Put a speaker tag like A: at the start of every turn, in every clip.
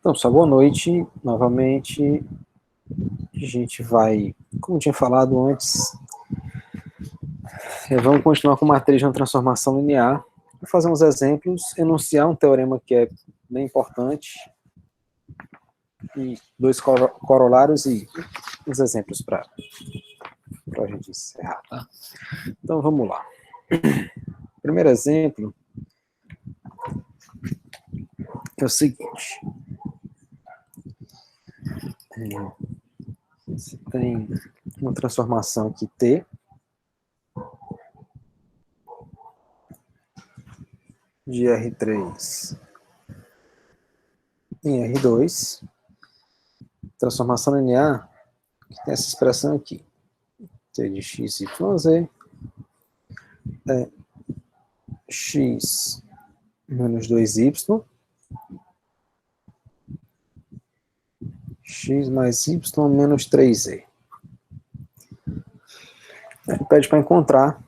A: Então, só boa noite, novamente. A gente vai, como tinha falado antes, vamos continuar com matriz de uma transformação linear. Vou fazer uns exemplos, enunciar um teorema que é bem importante, e dois corolários e uns exemplos para a gente encerrar, tá? Então, vamos lá. Primeiro exemplo é o seguinte. Você tem uma transformação aqui T, de R3 em R2, transformação linear, que tem essa expressão aqui, T de x, y, z, é x menos 2y, x mais y menos 3z. Ele pede para encontrar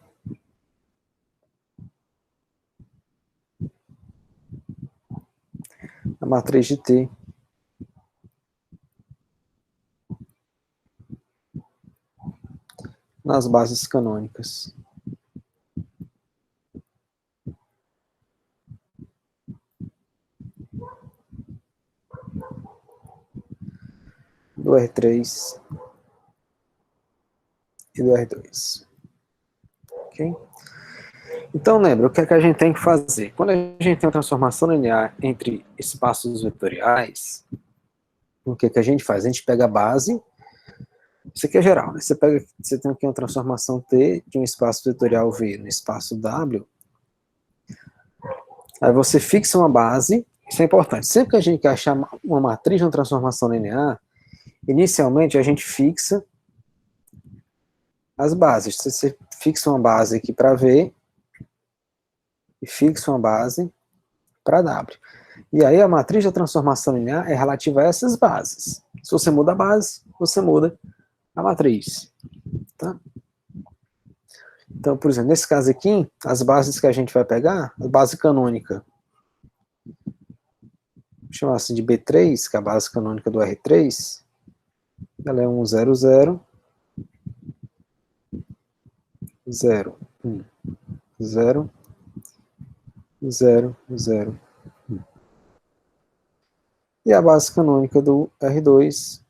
A: a matriz de T nas bases canônicas. Do R3 e do R2. Ok? Então, lembra, o que é que a gente tem que fazer? Quando a gente tem uma transformação linear entre espaços vetoriais, o que é que a gente faz? A gente pega a base, isso aqui é geral, né? Você tem aqui uma transformação T de um espaço vetorial V no espaço W, aí você fixa uma base, isso é importante, sempre que a gente quer achar uma matriz de uma transformação linear, inicialmente a gente fixa as bases, você fixa uma base aqui para V, e fixa uma base para W. E aí a matriz da transformação linear é relativa a essas bases. Se você muda a base, você muda a matriz. Tá? Então, por exemplo, nesse caso aqui, as bases que a gente vai pegar, a base canônica, vou chamar assim de B3, que é a base canônica do R3, ela é 1, 0, 0, 0, 1, 0, 0, 0, 1. E a base canônica do R2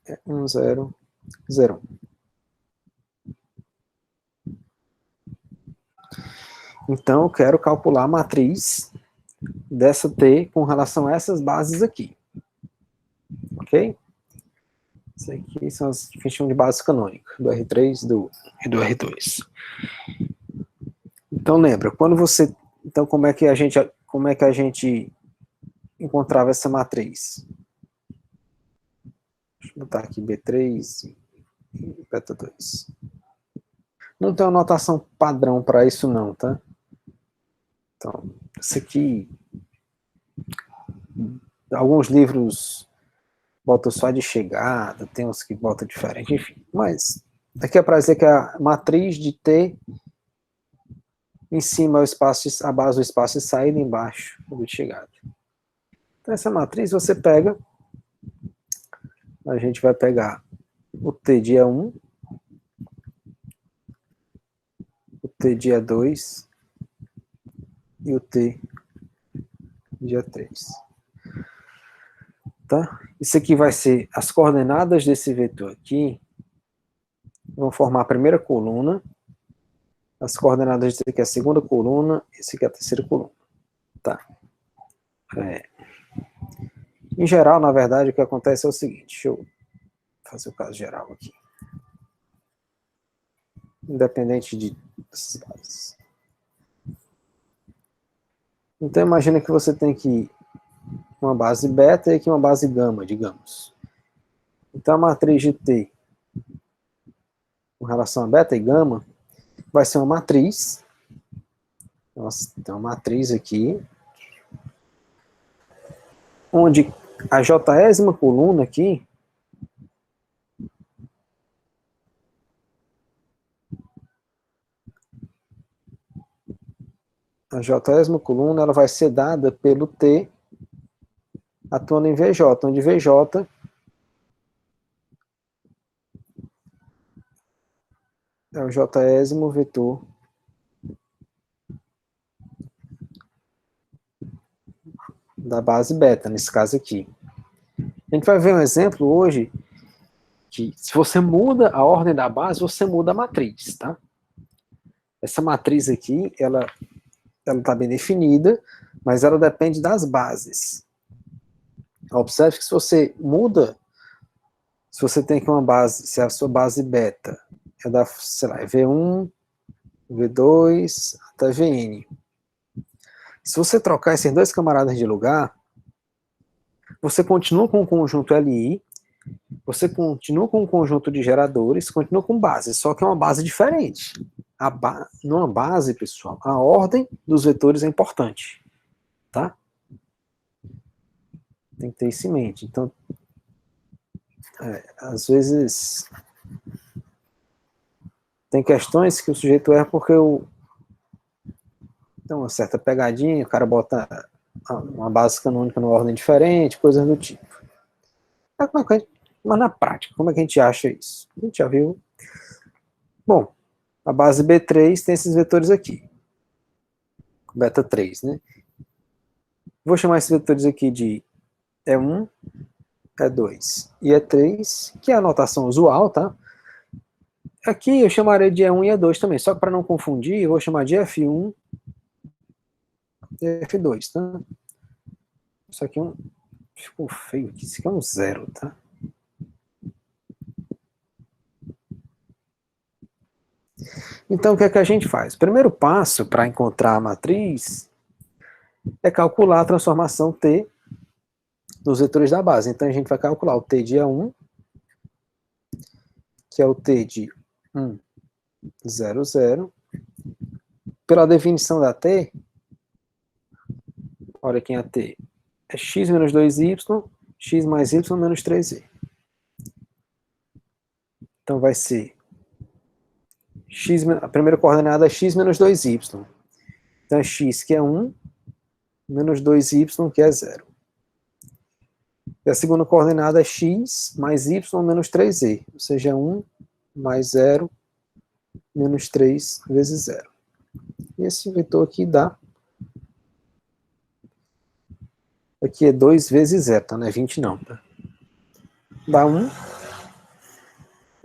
A: é 1, 0, 0, 1. Então, eu quero calcular a matriz dessa T com relação a essas bases aqui. Ok? Isso aqui são as que chamam de base canônica, do R3 e do R2. Então, lembra, quando você... Então, como é que a gente encontrava essa matriz? Deixa eu botar aqui B3 e beta 2. Não tem uma notação padrão para isso não, tá? Então, isso aqui... Alguns livros botam só de chegada, tem uns que botam diferente, enfim. Mas aqui é para dizer que a matriz de T em cima é o espaço, a base do espaço de saída, embaixo do de chegada. Então essa matriz você pega, a gente vai pegar o T dia 1, o T dia 2 e o T dia 3. Tá? Isso aqui vai ser as coordenadas desse vetor aqui, vão formar a primeira coluna, as coordenadas desse aqui é a segunda coluna, esse aqui é a terceira coluna. Tá? Em geral, na verdade, o que acontece é o seguinte, deixa eu fazer o caso geral aqui. Independente dessas bases. Então, imagina que você tem aqui uma base beta e aqui uma base gama, digamos. Então, a matriz de T, com relação a beta e gama, vai ser uma matriz. Nossa, tem uma matriz aqui, onde a jésima coluna aqui ela vai ser dada pelo T atuando em VJ, onde VJ é o jésimo vetor da base beta, nesse caso aqui. A gente vai ver um exemplo hoje que, se você muda a ordem da base, você muda a matriz, tá? Essa matriz aqui, ela está bem definida, mas ela depende das bases. Observe que se você muda, se você tem aqui uma base, se a sua base beta é da, sei lá, V1, V2 até Vn. Se você trocar esses dois camaradas de lugar, você continua com o conjunto Li, você continua com o conjunto de geradores, continua com base, só que é uma base diferente. Numa base, pessoal, a ordem dos vetores é importante, tá? Tem que ter isso em mente. Então, às vezes, tem questões que o sujeito erra porque tem uma certa pegadinha, o cara bota uma base canônica numa ordem diferente, coisas do tipo. Mas na prática, como é que a gente acha isso? A gente já viu. Bom, a base B3 tem esses vetores aqui. Beta 3, né? Vou chamar esses vetores aqui de E1, E2 e E3, que é a notação usual, tá? Aqui eu chamarei de E1 e E2 também, só que para não confundir, eu vou chamar de F1 e F2, tá? Isso aqui ficou feio aqui, isso aqui é um 0, tá? Então, o que é que a gente faz? O primeiro passo para encontrar a matriz é calcular a transformação T dos vetores da base. Então, a gente vai calcular o T de E1, que é o T de 1, 0, 0. Pela definição da T, olha quem é a T, é x menos 2y, x mais y menos 3z. Então, vai ser a primeira coordenada é x menos 2y. Então, é x, que é 1, menos 2y, que é 0. E a segunda coordenada é x mais y menos 3z, ou seja, 1 mais 0 menos 3 vezes 0. E esse vetor aqui dá... Aqui é 2 vezes 0, tá? Não é 20 não, tá? Dá 1.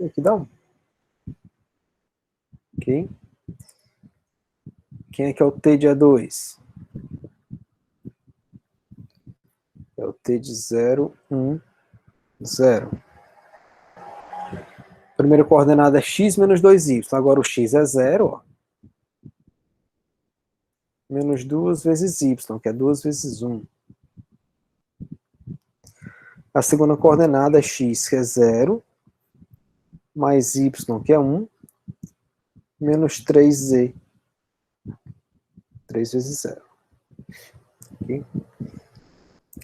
A: E aqui dá 1. Ok? Quem é que é o T de A2? É o T de 0, 1, 0. Primeira coordenada é x menos 2y. Agora o x é 0, ó. Menos 2 vezes y, que é 2 vezes 1. A segunda coordenada é x, que é 0, mais y, que é 1, menos 3z. 3 vezes 0. Okay?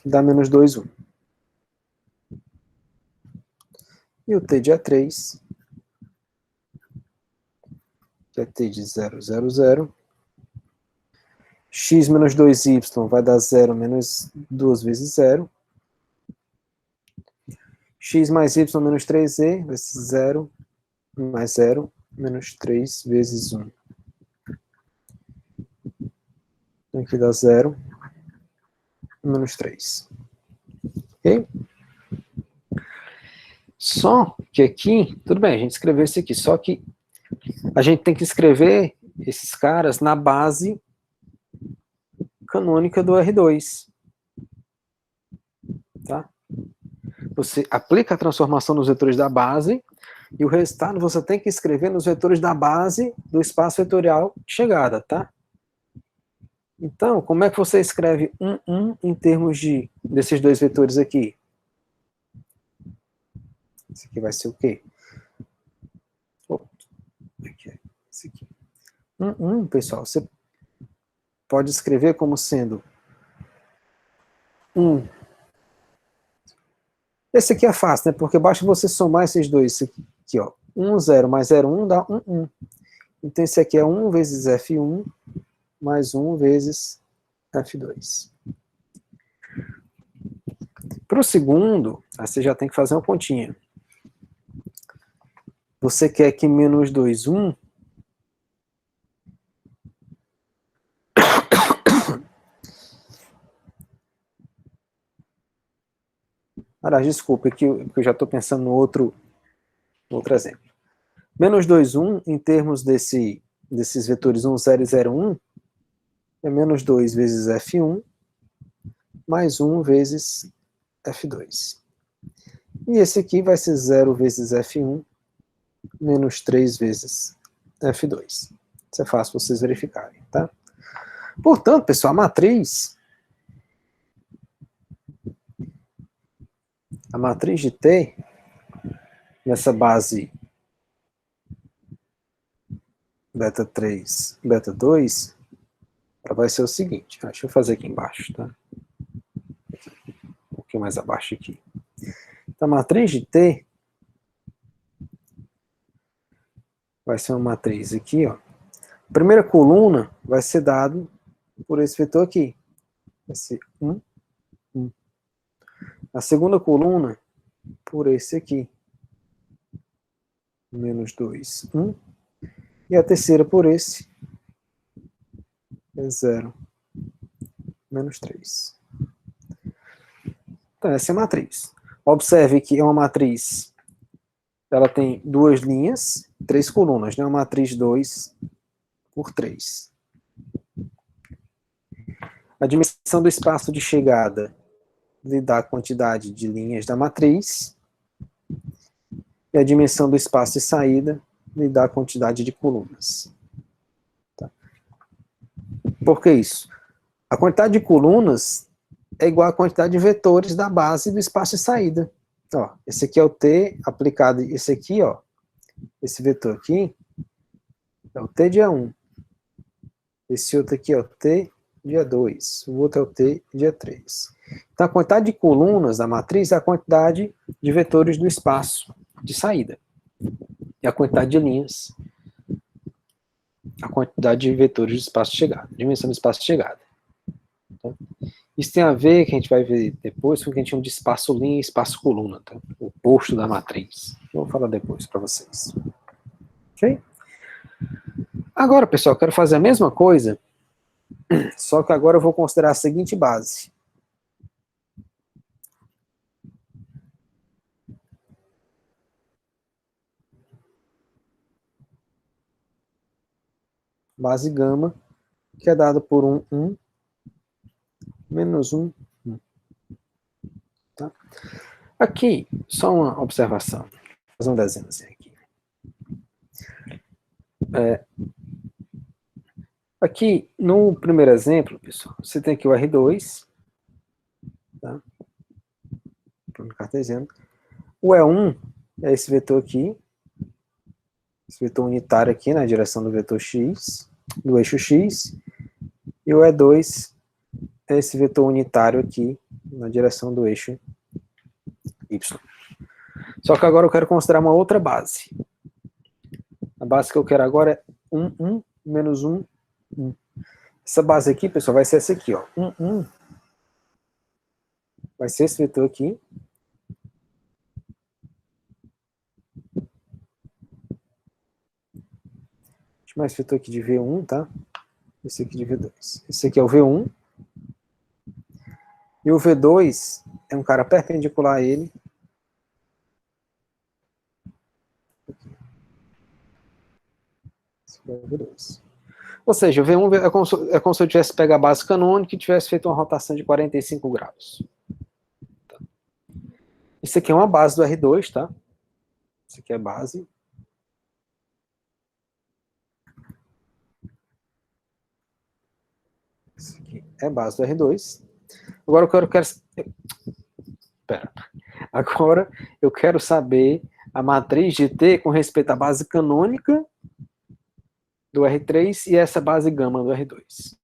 A: Dá menos 2, 1. E o T de A3, que é T de 0, 0, 0. X menos 2y vai dar 0 menos 2 vezes 0. X mais y menos 3z vai ser 0 mais 0 menos 3 vezes 1. Então aqui dá 0 menos 3. Ok? Só que aqui, tudo bem, a gente escreveu isso aqui, só que a gente tem que escrever esses caras na base canônica do R2. Tá? Você aplica a transformação nos vetores da base e o resultado você tem que escrever nos vetores da base do espaço vetorial de chegada, tá? Então, como é que você escreve 1 em termos desses dois vetores aqui? Esse aqui vai ser o quê? Esse aqui. 1, pessoal, você pode escrever como sendo 1. Esse aqui é fácil, né? Porque basta você somar esses dois. Esse aqui, ó. 1, 0 mais 0, 1 dá 1, 1. Então, esse aqui é 1 vezes F1 mais 1 vezes F2. Para o segundo, aí você já tem que fazer uma continha. Você quer que menos 2, 1... Aliás, desculpa, que eu já estou pensando no outro exemplo. Menos 2, 1, em termos desses vetores 1, 0 e 0, 1, é menos 2 vezes F1, mais 1 vezes F2. E esse aqui vai ser 0 vezes F1, menos 3 vezes F2. Isso é fácil vocês verificarem, tá? Portanto, pessoal, a matriz de T, nessa base beta 3, beta 2, ela vai ser o seguinte. Deixa eu fazer aqui embaixo, tá? Um pouquinho mais abaixo aqui. Então, a matriz de T vai ser uma matriz aqui, ó. A primeira coluna vai ser dado por esse vetor aqui. Vai ser 1, 1. A segunda coluna, por esse aqui. Menos 2, 1. E a terceira por esse. É 0, menos 3. Então, essa é a matriz. Observe que é uma matriz, ela tem duas linhas, 3 colunas, né? Uma matriz 2 por 3. A dimensão do espaço de chegada lhe dá a quantidade de linhas da matriz, e a dimensão do espaço de saída lhe dá a quantidade de colunas. Tá? Por que isso? A quantidade de colunas é igual à quantidade de vetores da base do espaço de saída. Ó, esse aqui é o T aplicado, esse aqui, ó, esse vetor aqui, é o T dia 1. Esse outro aqui é o T dia 2. O outro é o T dia 3. Então, a quantidade de colunas da matriz é a quantidade de vetores do espaço de saída. E a quantidade de linhas, a quantidade de vetores do espaço de chegada, dimensão do espaço de chegada. Tá? Isso tem a ver, que a gente vai ver depois, com o que a gente chama de espaço linha e espaço coluna, tá? O oposto da matriz. Eu vou falar depois para vocês. Ok? Agora, pessoal, eu quero fazer a mesma coisa, só que agora eu vou considerar a seguinte base. Base gama, que é dada por 1, 1, menos 1, 1. Tá? Aqui, só uma observação. Vou fazer um desenho assim aqui. Aqui, no primeiro exemplo, pessoal, você tem aqui o R2, tá? Plano cartesiano. O E1 é esse vetor aqui, esse vetor unitário aqui na direção do vetor x, do eixo x, e o E2 é esse vetor unitário aqui na direção do eixo y. Só que agora eu quero considerar uma outra base. A base que eu quero agora é 1, 1, menos 1, 1. Essa base aqui, pessoal, vai ser essa aqui, ó. 1, 1. Vai ser esse vetor aqui. Deixa eu chamar esse vetor aqui de V1, tá? Esse aqui de V2. Esse aqui é o V1. E o V2 é um cara perpendicular a ele. Esse aqui é o V2. Ou seja, o V1 é como se eu tivesse pego a base canônica e tivesse feito uma rotação de 45 graus. Tá? Isso aqui é uma base do R2, tá? Isso aqui é base. Isso aqui é base do R2. Agora eu quero... Pera. Agora eu quero saber a matriz de T com respeito à base canônica do R3 e essa base gama do R2.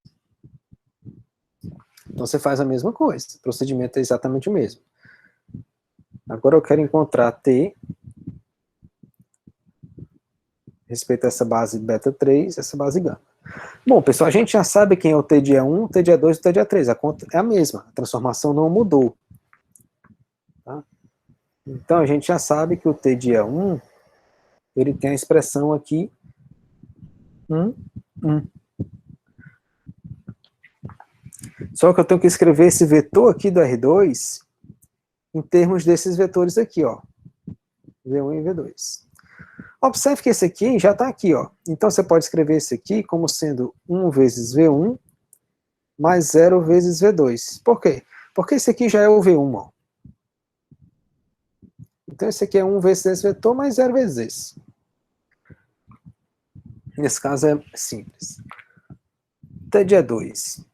A: Então você faz a mesma coisa. O procedimento é exatamente o mesmo. Agora eu quero encontrar T respeito a essa base beta 3 e essa base gama. Bom, pessoal, a gente já sabe quem é o T dia 1, o T dia 2 e o T dia 3. A conta é a mesma. A transformação não mudou. Então, a gente já sabe que o T de E1, ele tem a expressão aqui, 1, 1. Só que eu tenho que escrever esse vetor aqui do R2 em termos desses vetores aqui, ó. V1 e V2. Observe que esse aqui já está aqui, ó. Então, você pode escrever esse aqui como sendo 1 vezes V1 mais 0 vezes V2. Por quê? Porque esse aqui já é o V1, ó. Então, esse aqui é 1 vezes esse vetor mais 0 vezes esse. Nesse caso é simples. T de E2.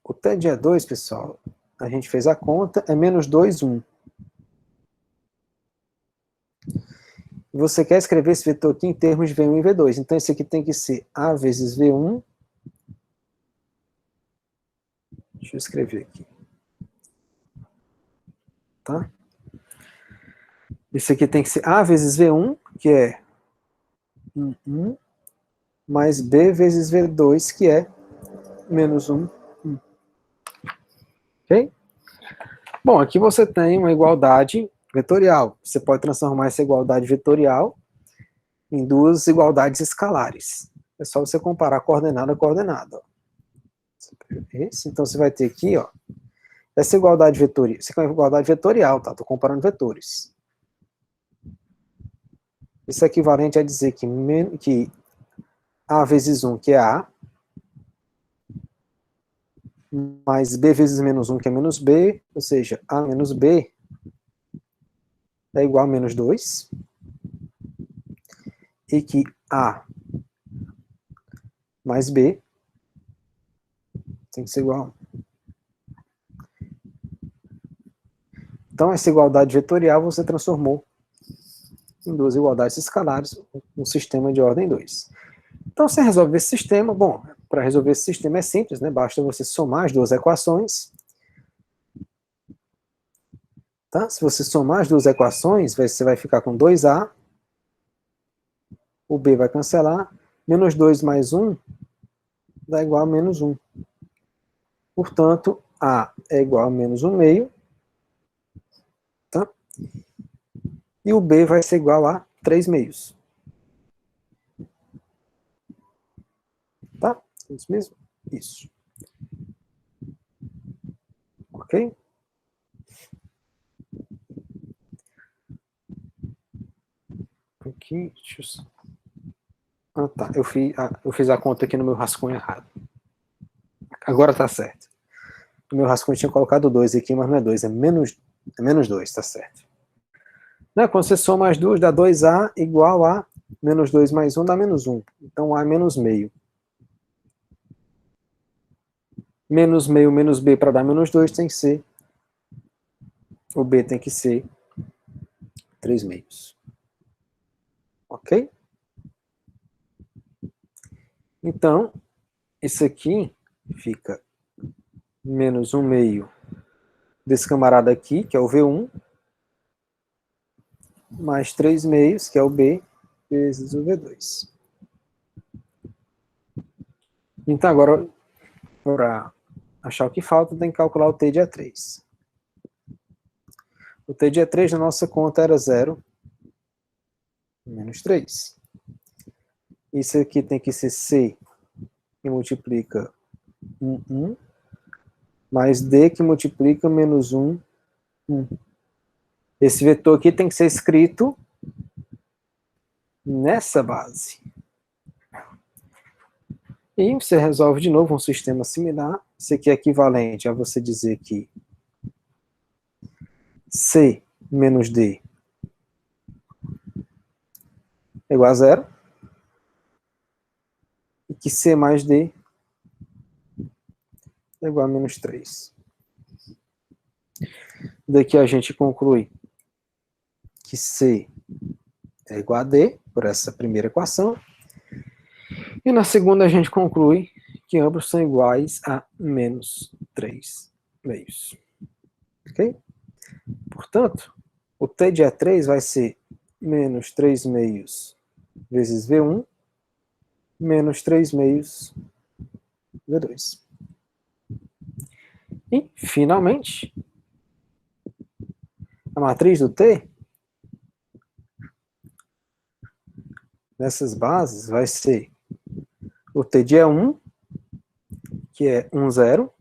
A: O T de E2, pessoal, a gente fez a conta, é menos 2, 1. Você quer escrever esse vetor aqui em termos de V1 e V2. Então, esse aqui tem que ser A vezes V1. Deixa eu escrever aqui. Tá? Esse aqui tem que ser A vezes V1, que é 1, mais B vezes V2, que é menos 1, 1. Ok? Bom, aqui você tem uma igualdade vetorial. Você pode transformar essa igualdade vetorial em duas igualdades escalares. É só você comparar coordenada a coordenada. Então você vai ter aqui, ó, essa igualdade vetorial. Isso aqui é uma igualdade vetorial, tá? Estou comparando vetores. Isso é equivalente a dizer que A vezes 1, que é A, mais B vezes menos 1, que é menos B, ou seja, A menos B é igual a menos 2, e que A mais B tem que ser igual a 1. Então, essa igualdade vetorial você transformou em duas igualdades escalares, um sistema de ordem 2. Então, você resolve esse sistema. Bom, para resolver esse sistema é simples, né? Basta você somar as duas equações. Tá? Se você somar as duas equações, você vai ficar com 2A, o B vai cancelar, menos 2 mais 1 dá igual a menos 1. Portanto, A é igual a menos 1 meio, tá? E o B vai ser igual a 3 meios. Tá? Isso mesmo? Isso. Ok? Aqui, deixa eu... Ah, tá. Eu fiz a conta aqui no meu rascunho errado. Agora tá certo. No meu rascunho tinha colocado 2 aqui, mas não é 2, é menos 2, tá certo. Né? Quando você soma as duas, dá 2A igual a menos 2 mais 1 dá menos 1. Então A é menos meio. Menos meio menos B para dar menos 2 tem que ser, o B tem que ser 3 meios. Ok? Então, isso aqui fica menos 1 meio desse camarada aqui, que é o V1, mais 3 meios, que é o B, vezes o V2. Então, agora, para achar o que falta, tem que calcular o T de E3. O T de E3 na nossa conta era 0, menos 3. Isso aqui tem que ser C, que multiplica 1, 1, mais D, que multiplica menos 1, 1. Esse vetor aqui tem que ser escrito nessa base. E você resolve de novo um sistema similar. Isso aqui é equivalente a você dizer que C menos D é igual a 0. E que C mais D é igual a menos 3. Daqui a gente conclui que C é igual a D, por essa primeira equação. E na segunda a gente conclui que ambos são iguais a menos 3 meios. Ok? Portanto, o T de E3 vai ser menos 3 meios vezes V1, menos 3 meios V2. E, finalmente, a matriz do T nessas bases vai ser o T de E1, que é 1, 0.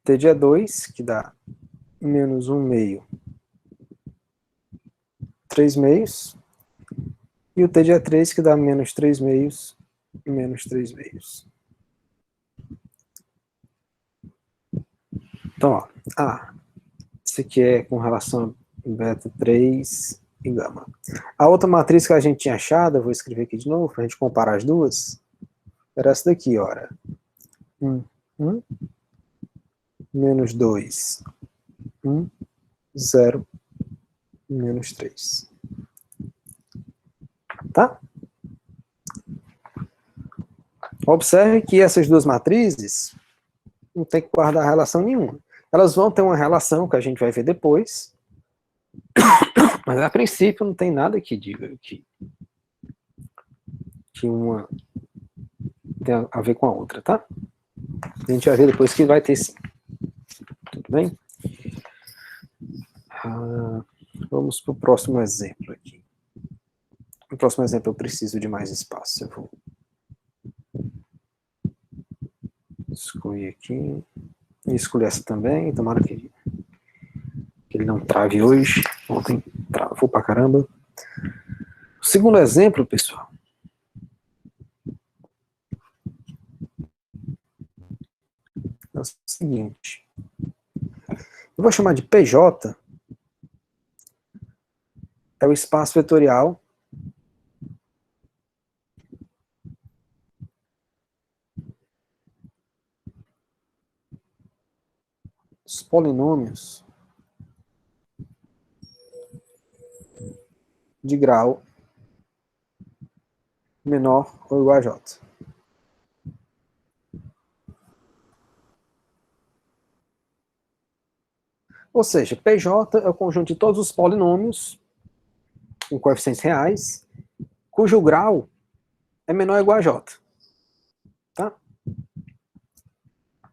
A: T de E2, que dá menos 1 meio, 3 meios. E o T de E3, que dá menos 3 meios, menos 3 meios. Então, ó, isso aqui é com relação a beta 3 e gama. A outra matriz que a gente tinha achado, eu vou escrever aqui de novo, para a gente comparar as duas, era essa daqui, ó. 1, 1, menos 2, 1, 0, menos 3. Tá? Observe que essas duas matrizes não tem que guardar relação nenhuma. Elas vão ter uma relação que a gente vai ver depois, mas a princípio não tem nada que diga que uma tem a ver com a outra, tá? A gente vai ver depois que vai ter sim. Tudo bem? Vamos para o próximo exemplo aqui. No próximo exemplo eu preciso de mais espaço. Eu vou excluir aqui. E escolher essa também. Tomara que ele não trave hoje. Ontem travou pra caramba. O segundo exemplo, pessoal. É o seguinte. Eu vou chamar de PJ. É o espaço vetorial dos polinômios de grau menor ou igual a J. Ou seja, PJ é o conjunto de todos os polinômios com coeficientes reais, cujo grau é menor ou igual a J. Tá?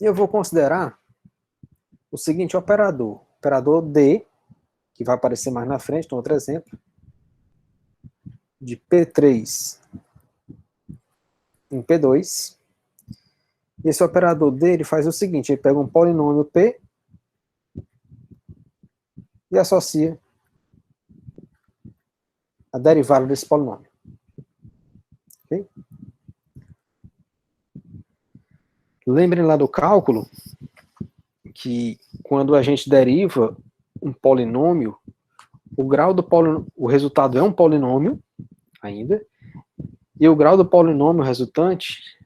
A: E eu vou considerar o seguinte operador. Operador D, que vai aparecer mais na frente, no outro exemplo, de P3 em P2. E esse operador D, ele faz o seguinte, ele pega um polinômio P e associa a derivada desse polinômio. Okay? Lembrem lá do cálculo que quando a gente deriva um polinômio, o grau do polinômio, o resultado é um polinômio ainda, e o grau do polinômio resultante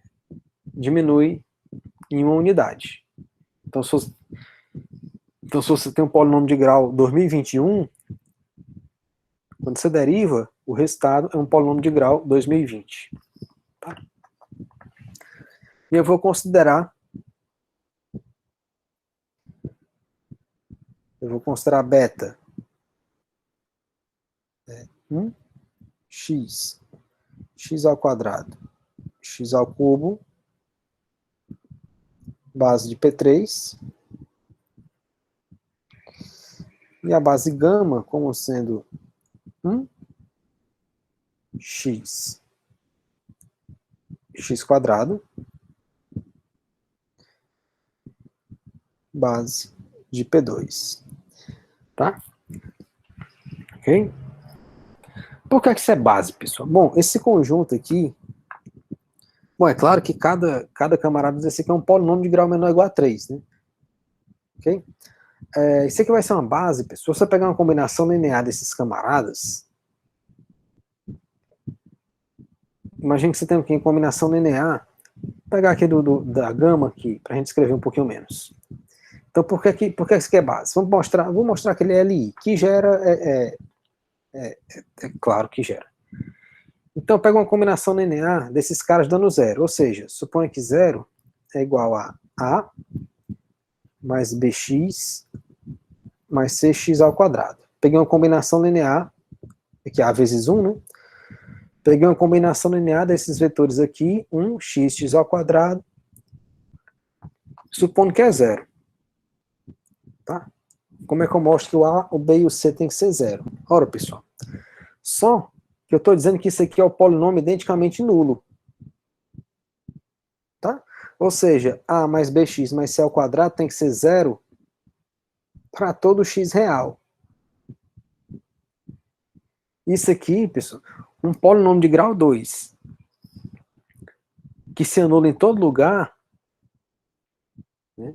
A: diminui em uma unidade. Então, se você tem um polinômio de grau 2021, quando você deriva, o resultado é um polinômio de grau 2020. Tá? E eu vou considerar beta 1, x ao quadrado, x ao cubo, base de P3, e a base gama como sendo 1, x quadrado, base de P2. Tá? Ok? Por que isso é base, pessoal? Bom, esse conjunto aqui, bom, é claro que cada camarada desse aqui é um polinômio de grau menor ou igual a 3, né? Ok? Isso aqui vai ser uma base, pessoal. Se você pegar uma combinação linear desses camaradas, imagine que você tem aqui uma combinação linear, vou pegar aqui da gama aqui, para a gente escrever um pouquinho menos. Então, por que isso aqui é base? Vou mostrar aquele LI, que gera, é claro que gera. Então, pega uma combinação linear desses caras dando zero, ou seja, suponha que zero é igual a A mais BX mais CX ao quadrado. Peguei uma combinação linear, aqui A vezes 1, né? Peguei uma combinação linear desses vetores aqui, 1, x ao quadrado, supondo que é zero. Tá? Como é que eu mostro que o A, o B e o C tem que ser zero? Ora, pessoal, Só que eu estou dizendo que isso aqui é o polinômio identicamente nulo. Tá? Ou seja, a mais bx mais c ao quadrado tem que ser zero para todo x real. Isso aqui, pessoal, um polinômio de grau 2, que se anula em todo lugar, né?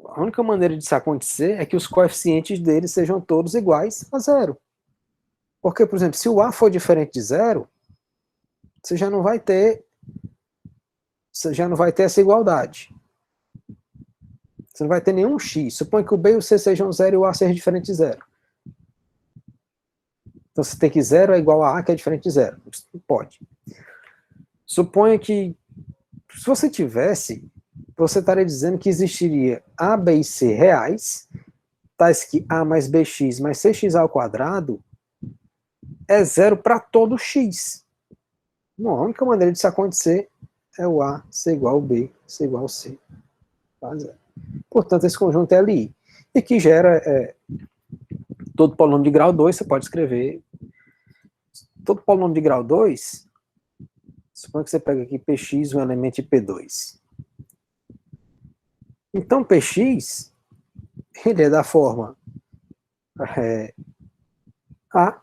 A: A única maneira disso acontecer é que os coeficientes dele sejam todos iguais a zero. Porque, por exemplo, se o a for diferente de zero, você já não vai ter essa igualdade. Você não vai ter nenhum x. Suponha que o b e o c sejam zero e o a seja diferente de zero. Então você tem que zero é igual a que é diferente de zero. Não pode. Suponha que, se você tivesse, você estaria dizendo que existiria a, b e c reais, tais que a mais bx mais cx ao quadrado é zero para todo x. Não, a única maneira disso acontecer é o a ser igual ao b, ser igual ao c. Tá? Zero. Portanto, esse conjunto é LI. E que gera todo polinômio de grau 2, você pode escrever. Todo polinômio de grau 2, suponha que você pega aqui px, um elemento de P2. Então, px, ele é da forma a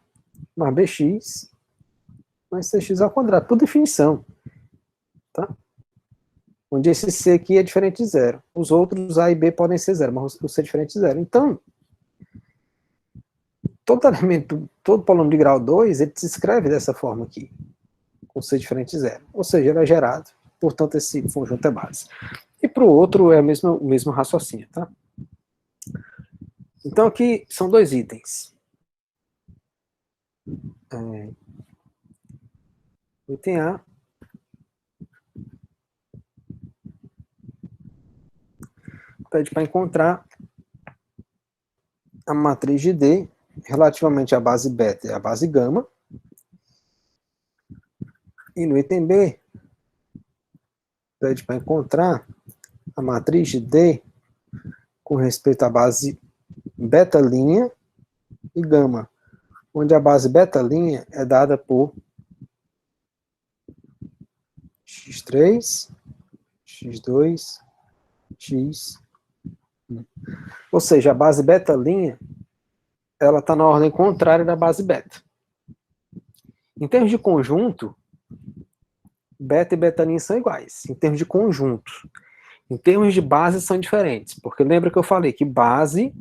A: mais bx mais cx ao quadrado, por definição. Tá? Onde esse c aqui é diferente de zero. Os outros a e b podem ser zero, mas o c é diferente de zero. Então, todo polinômio de grau 2, ele se escreve dessa forma aqui, com c diferente de zero. Ou seja, ele é gerado, portanto, esse conjunto é base. E para o outro é o mesmo raciocínio, tá? Então, aqui são dois itens. O item A pede para encontrar a matriz de D relativamente à base beta e à base gama. E no item B, pede para encontrar a matriz de D com respeito à base beta' e gama, onde a base beta' é dada por x3, x2, x. Ou seja, a base beta' ela está na ordem contrária da base beta. Em termos de conjunto, beta e beta' são iguais, em termos de conjunto. Em termos de base, são diferentes, porque lembra que eu falei que base,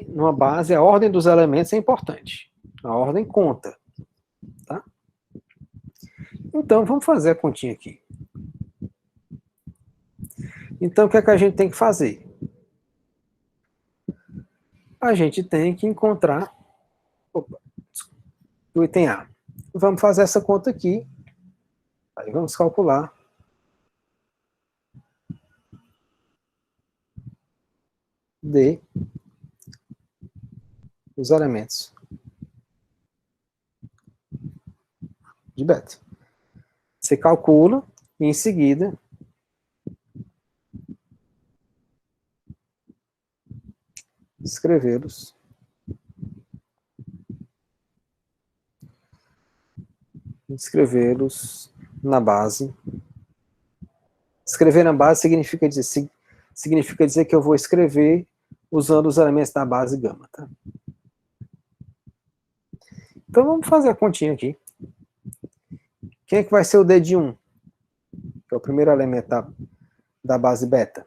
A: numa base, a ordem dos elementos é importante. A ordem conta. Tá? Então, vamos fazer a continha aqui. Então, o que é que a gente tem que fazer? A gente tem que encontrar o item A. Vamos fazer essa conta aqui. Aí vamos calcular D os elementos de beta. Você calcula e em seguida escrevê-los na base. Escrever na base significa dizer que eu vou escrever usando os elementos da base gama. Tá? Então vamos fazer a continha aqui. Quem é que vai ser o D de 1? Que é o primeiro elemento da base beta.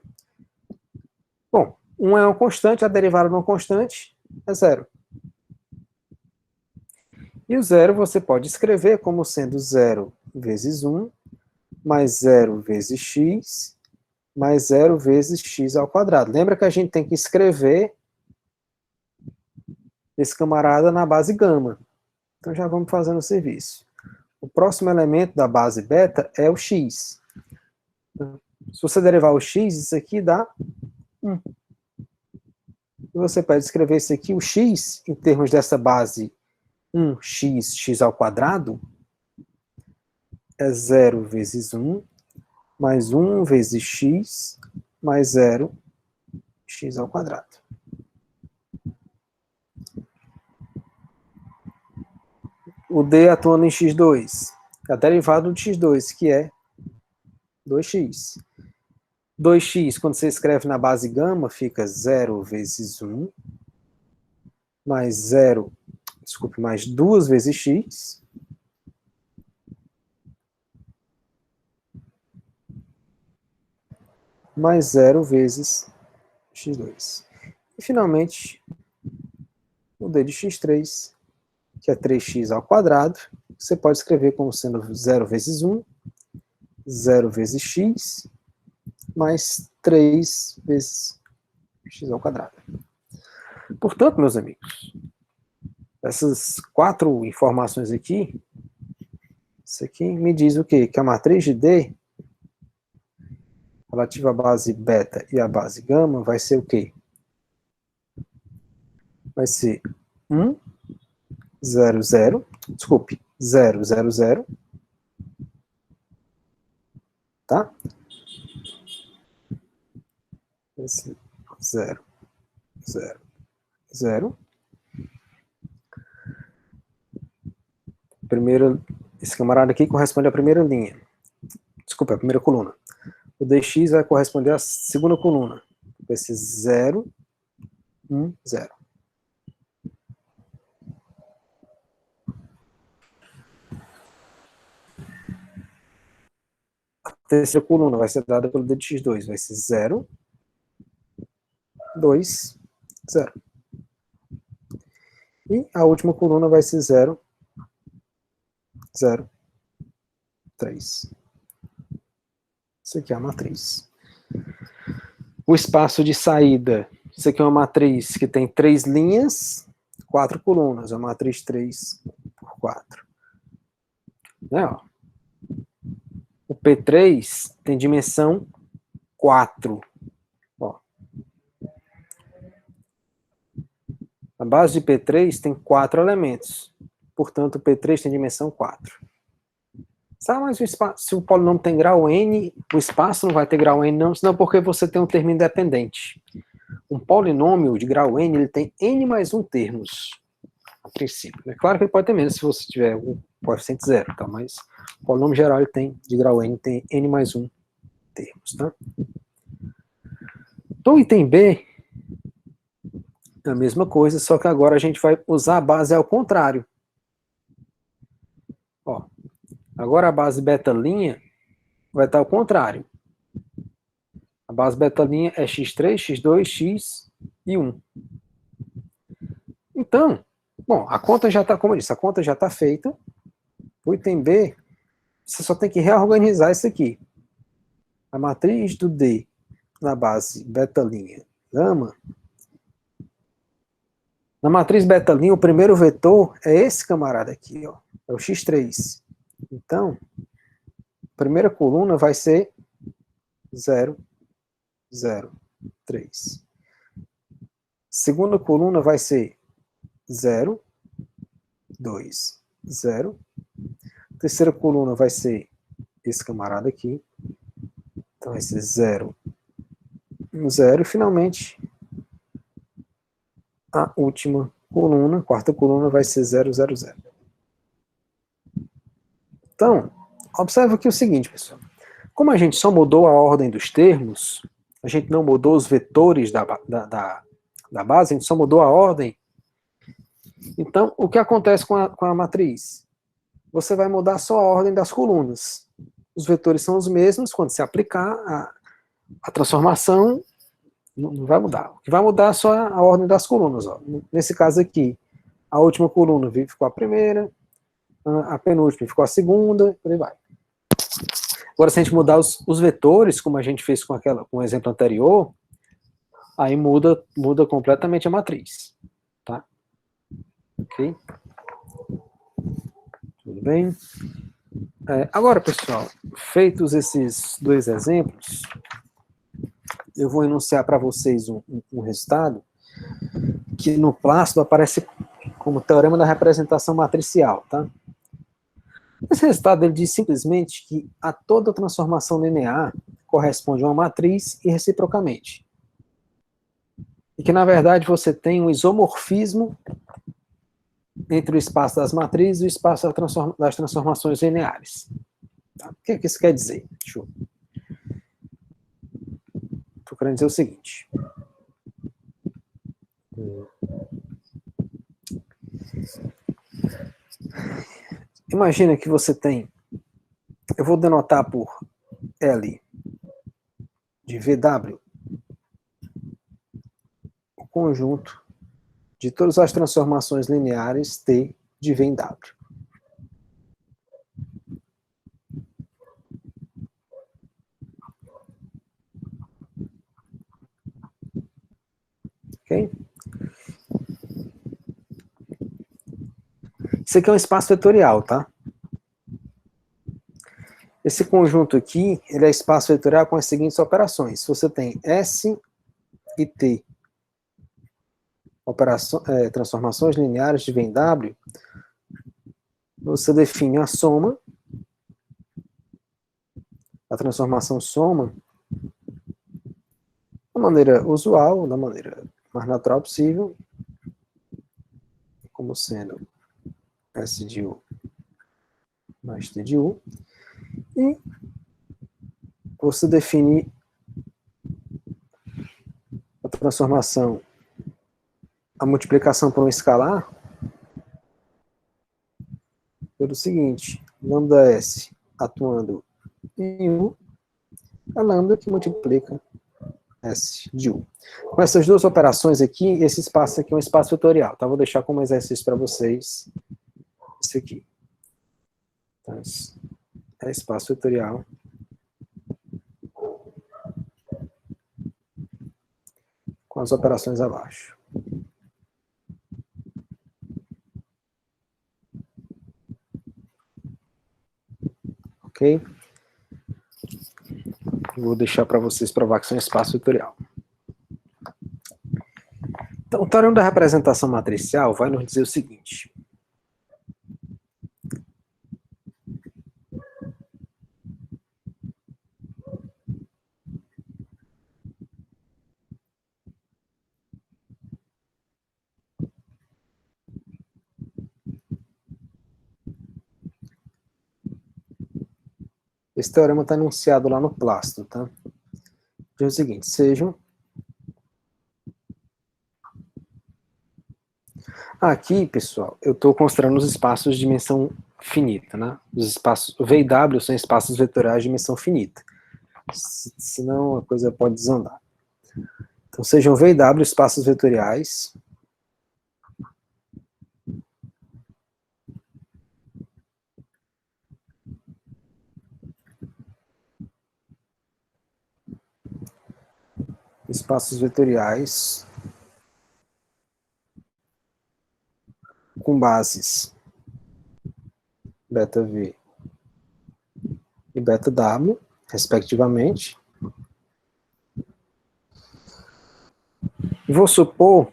A: Bom, 1 é uma constante, a derivada de uma constante é zero. E o zero você pode escrever como sendo 0 vezes 1, mais 0 vezes x, mais 0 vezes x ao quadrado. Lembra que a gente tem que escrever esse camarada na base gama. Então já vamos fazendo o serviço. O próximo elemento da base beta é o x. Se você derivar o x, isso aqui dá 1. E você pode escrever isso aqui, o x, em termos dessa base 1x, x ao quadrado, é 0 vezes 1, mais 1 vezes x, mais 0, x ao quadrado. o D atuando em x2, a derivada de x2, que é 2x. 2x, quando você escreve na base gama, fica 0 vezes 1, mais 0, desculpe, mais 2 vezes x, mais 0 vezes x2. E, finalmente, o D de x3, que é 3x ao quadrado, você pode escrever como sendo 0 vezes 1, 0 vezes x, mais 3 vezes x ao quadrado. Portanto, meus amigos, essas 4 informações aqui, isso aqui me diz o quê? Que a matriz de D, relativa à base beta e à base gama, vai ser o quê? Vai ser 1, 0, 0, desculpe, 0, 0, 0, tá? Esse 0, 0, 0. Esse camarada aqui corresponde à primeira linha. Desculpa, à primeira coluna. O dx vai corresponder à segunda coluna. Vai ser 0, 1, 0. A terceira coluna vai ser dada pelo dx2. Vai ser 0, 2, 0. E a última coluna vai ser 0, 0, 3. Isso aqui é a matriz. O espaço de saída, isso aqui é uma matriz que tem 3 linhas, 4 colunas, é uma matriz 3 por 4. Né, ó. O P3 tem dimensão 4. Ó. A base de P3 tem 4 elementos. Portanto, o P3 tem dimensão 4. Sabe, mas se o polinômio tem grau n, o espaço não vai ter grau n, não, senão porque você tem um termo independente. Um polinômio de grau n, ele tem n mais 1 termos, a princípio. É claro que ele pode ter menos se você tiver um coeficiente 0, tá? Mas o polinômio geral ele tem, de grau n, tem n mais 1 termos, tá? Então, o item B é a mesma coisa, só que agora a gente vai usar a base ao contrário. Ó, agora a base beta' vai estar ao contrário. A base beta' é x3, x2, x e 1. Então, bom, a conta já está, como eu disse, a conta já está feita. O item B, você só tem que reorganizar isso aqui. A matriz do D na base beta' gama. Na matriz beta', o primeiro vetor é esse camarada aqui, ó, é o x3. Então, a primeira coluna vai ser 0, 0, 3. Segunda coluna vai ser 0, 2, 0. Terceira coluna vai ser esse camarada aqui. Então vai ser 0, 1, 0. E finalmente, a última coluna, quarta coluna, vai ser 0, 0, 0. Então, observa aqui o seguinte, pessoal. Como a gente só mudou a ordem dos termos, a gente não mudou os vetores da base, a gente só mudou a ordem. Então, o que acontece com a matriz? Você vai mudar só a ordem das colunas. Os vetores são os mesmos, quando se aplicar a transformação, não vai mudar. O que vai mudar é só a ordem das colunas. Ó. Nesse caso aqui, a última coluna ficou a primeira, a penúltima ficou a segunda, por aí vai. Agora, se a gente mudar os vetores, como a gente fez com o exemplo anterior, aí muda completamente a matriz. Tá? Ok? Tudo bem? Agora, pessoal, feitos esses 2 exemplos, eu vou enunciar para vocês um resultado que no Plácido aparece como teorema da representação matricial, tá? Esse resultado ele diz simplesmente que a toda transformação linear corresponde a uma matriz e reciprocamente. E que, na verdade, você tem um isomorfismo entre o espaço das matrizes e o espaço das transformações lineares. Tá? O que isso quer dizer? Estou querendo dizer o seguinte. Imagina que você tem, eu vou denotar por L de VW, o conjunto de todas as transformações lineares T de V em W. Ok? Isso aqui é um espaço vetorial, tá? Esse conjunto aqui, ele é espaço vetorial com as seguintes operações. Se você tem S e T, transformações lineares de V em W, você define a soma, a transformação soma, da maneira usual, da maneira mais natural possível, como sendo S de U mais T de U, e você define a transformação, a multiplicação por um escalar, pelo seguinte, lambda S atuando em U, é lambda que multiplica S de U. Com essas duas operações aqui, esse espaço aqui é um espaço vetorial, tá? Vou deixar como exercício para vocês esse aqui. Então, é espaço vetorial com as operações abaixo. Ok? Vou deixar para vocês provar que são espaço vetorial. Então, o teorema da representação matricial vai nos dizer o seguinte. Esse teorema está enunciado lá no Plácido, tá? Diz o seguinte, sejam... Aqui, pessoal, eu estou considerando os espaços de dimensão finita, né? Os espaços, o V e W são espaços vetoriais de dimensão finita. Senão a coisa pode desandar. Então, sejam V e W espaços vetoriais com bases beta V e beta W, respectivamente. Vou supor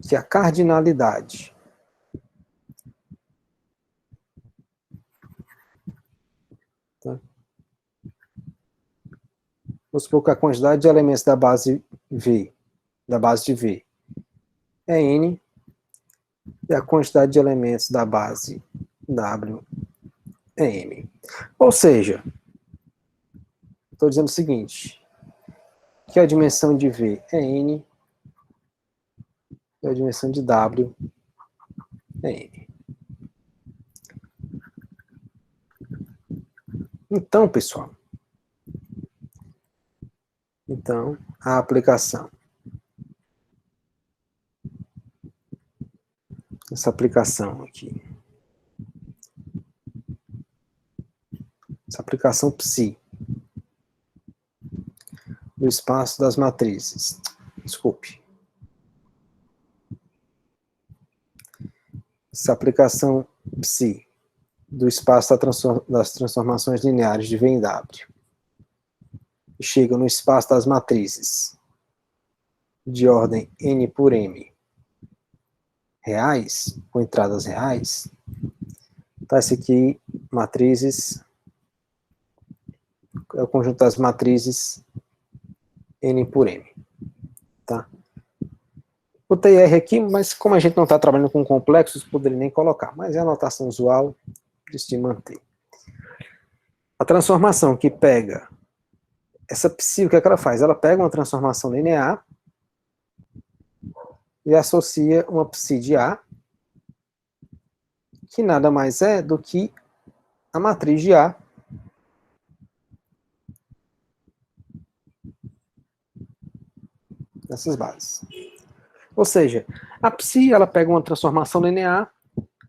A: que a cardinalidade Vamos supor que a quantidade de elementos da base V, da base de V, é N, e a quantidade de elementos da base W é M. Ou seja, estou dizendo o seguinte, que a dimensão de V é N, e a dimensão de W é M. Então, pessoal, a aplicação. Essa aplicação aqui. Essa aplicação psi do espaço das matrizes. Desculpe. Essa aplicação psi do espaço das transformações lineares de V em W. Chega no espaço das matrizes de ordem N por M reais, com entradas reais. Tá, esse aqui, matrizes, é o conjunto das matrizes N por M. Tá? Botei R aqui, mas como a gente não está trabalhando com complexos, poderia nem colocar. Mas é a notação usual de se manter. A transformação que pega essa psi, o que é que ela faz? Ela pega uma transformação linear e associa uma psi de A, que nada mais é do que a matriz de A nessas bases. Ou seja, a psi ela pega uma transformação linear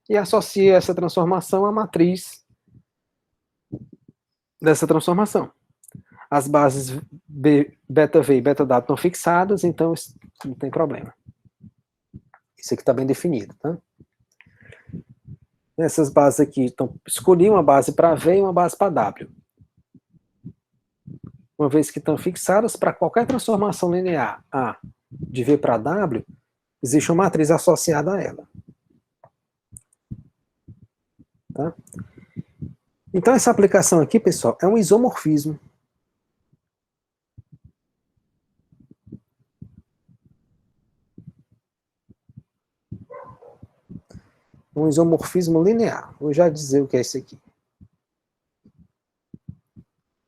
A: e associa essa transformação à matriz dessa transformação. As bases beta V e beta W estão fixadas, então isso não tem problema. Isso aqui está bem definido, tá? Essas bases aqui, então, escolhi uma base para V e uma base para W. Uma vez que estão fixadas, para qualquer transformação linear A de V para W, existe uma matriz associada a ela. Tá? Então, essa aplicação aqui, pessoal, é um isomorfismo. Um isomorfismo linear. Vou já dizer o que é isso aqui.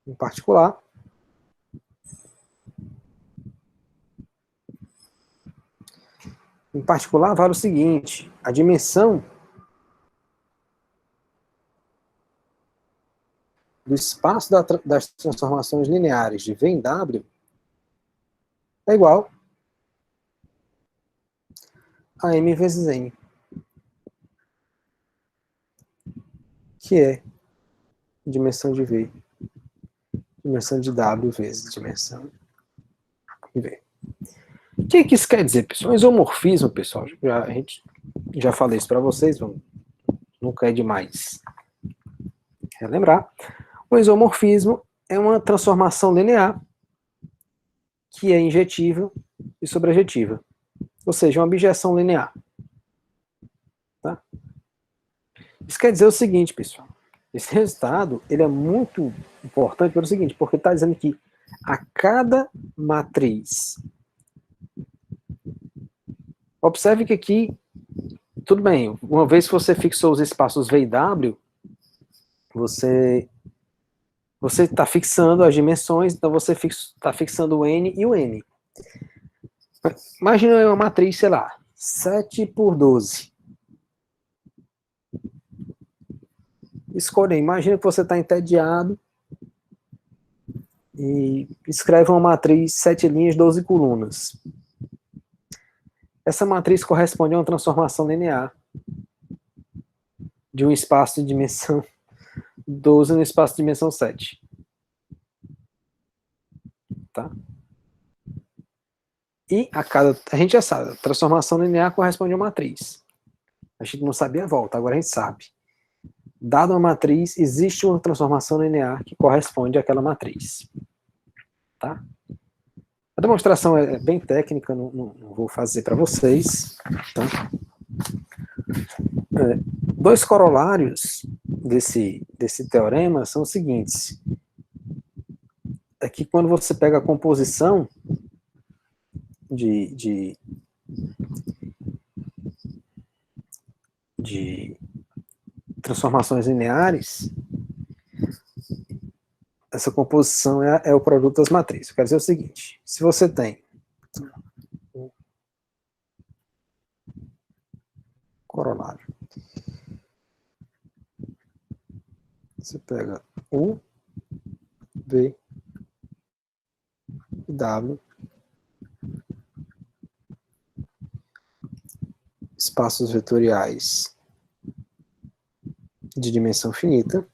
A: Em particular, vale o seguinte: a dimensão do espaço das transformações lineares de V em W é igual a M vezes N, que é dimensão de V, dimensão de W vezes dimensão de V. O que isso quer dizer, pessoal? Isomorfismo, pessoal, a gente já falei isso para vocês, nunca é demais relembrar. O isomorfismo é uma transformação linear que é injetível e sobrejetiva, ou seja, uma bijeção linear. Tá? Isso quer dizer o seguinte, pessoal, esse resultado ele é muito importante pelo seguinte, porque está dizendo que a cada matriz, observe que aqui, tudo bem, uma vez que você fixou os espaços V e W, você está fixando as dimensões, então você está fixando o N e o M. Imagina uma matriz, sei lá, 7 por 12. Escolha, imagina que você está entediado e escreve uma matriz 7 linhas, 12 colunas. Essa matriz corresponde a uma transformação linear de um espaço de dimensão 12 no espaço de dimensão 7. Tá? E a gente já sabe, a transformação linear corresponde a uma matriz. A gente não sabia a volta, agora a gente sabe. Dada uma matriz, existe uma transformação linear que corresponde àquela matriz. Tá? A demonstração é bem técnica, não vou fazer para vocês. Tá? Dois corolários desse teorema são os seguintes. É que quando você pega a composição de transformações lineares, essa composição é o produto das matrizes. Quer dizer o seguinte, se você tem corolário, você pega U, V e W, espaços vetoriais de dimensão finita,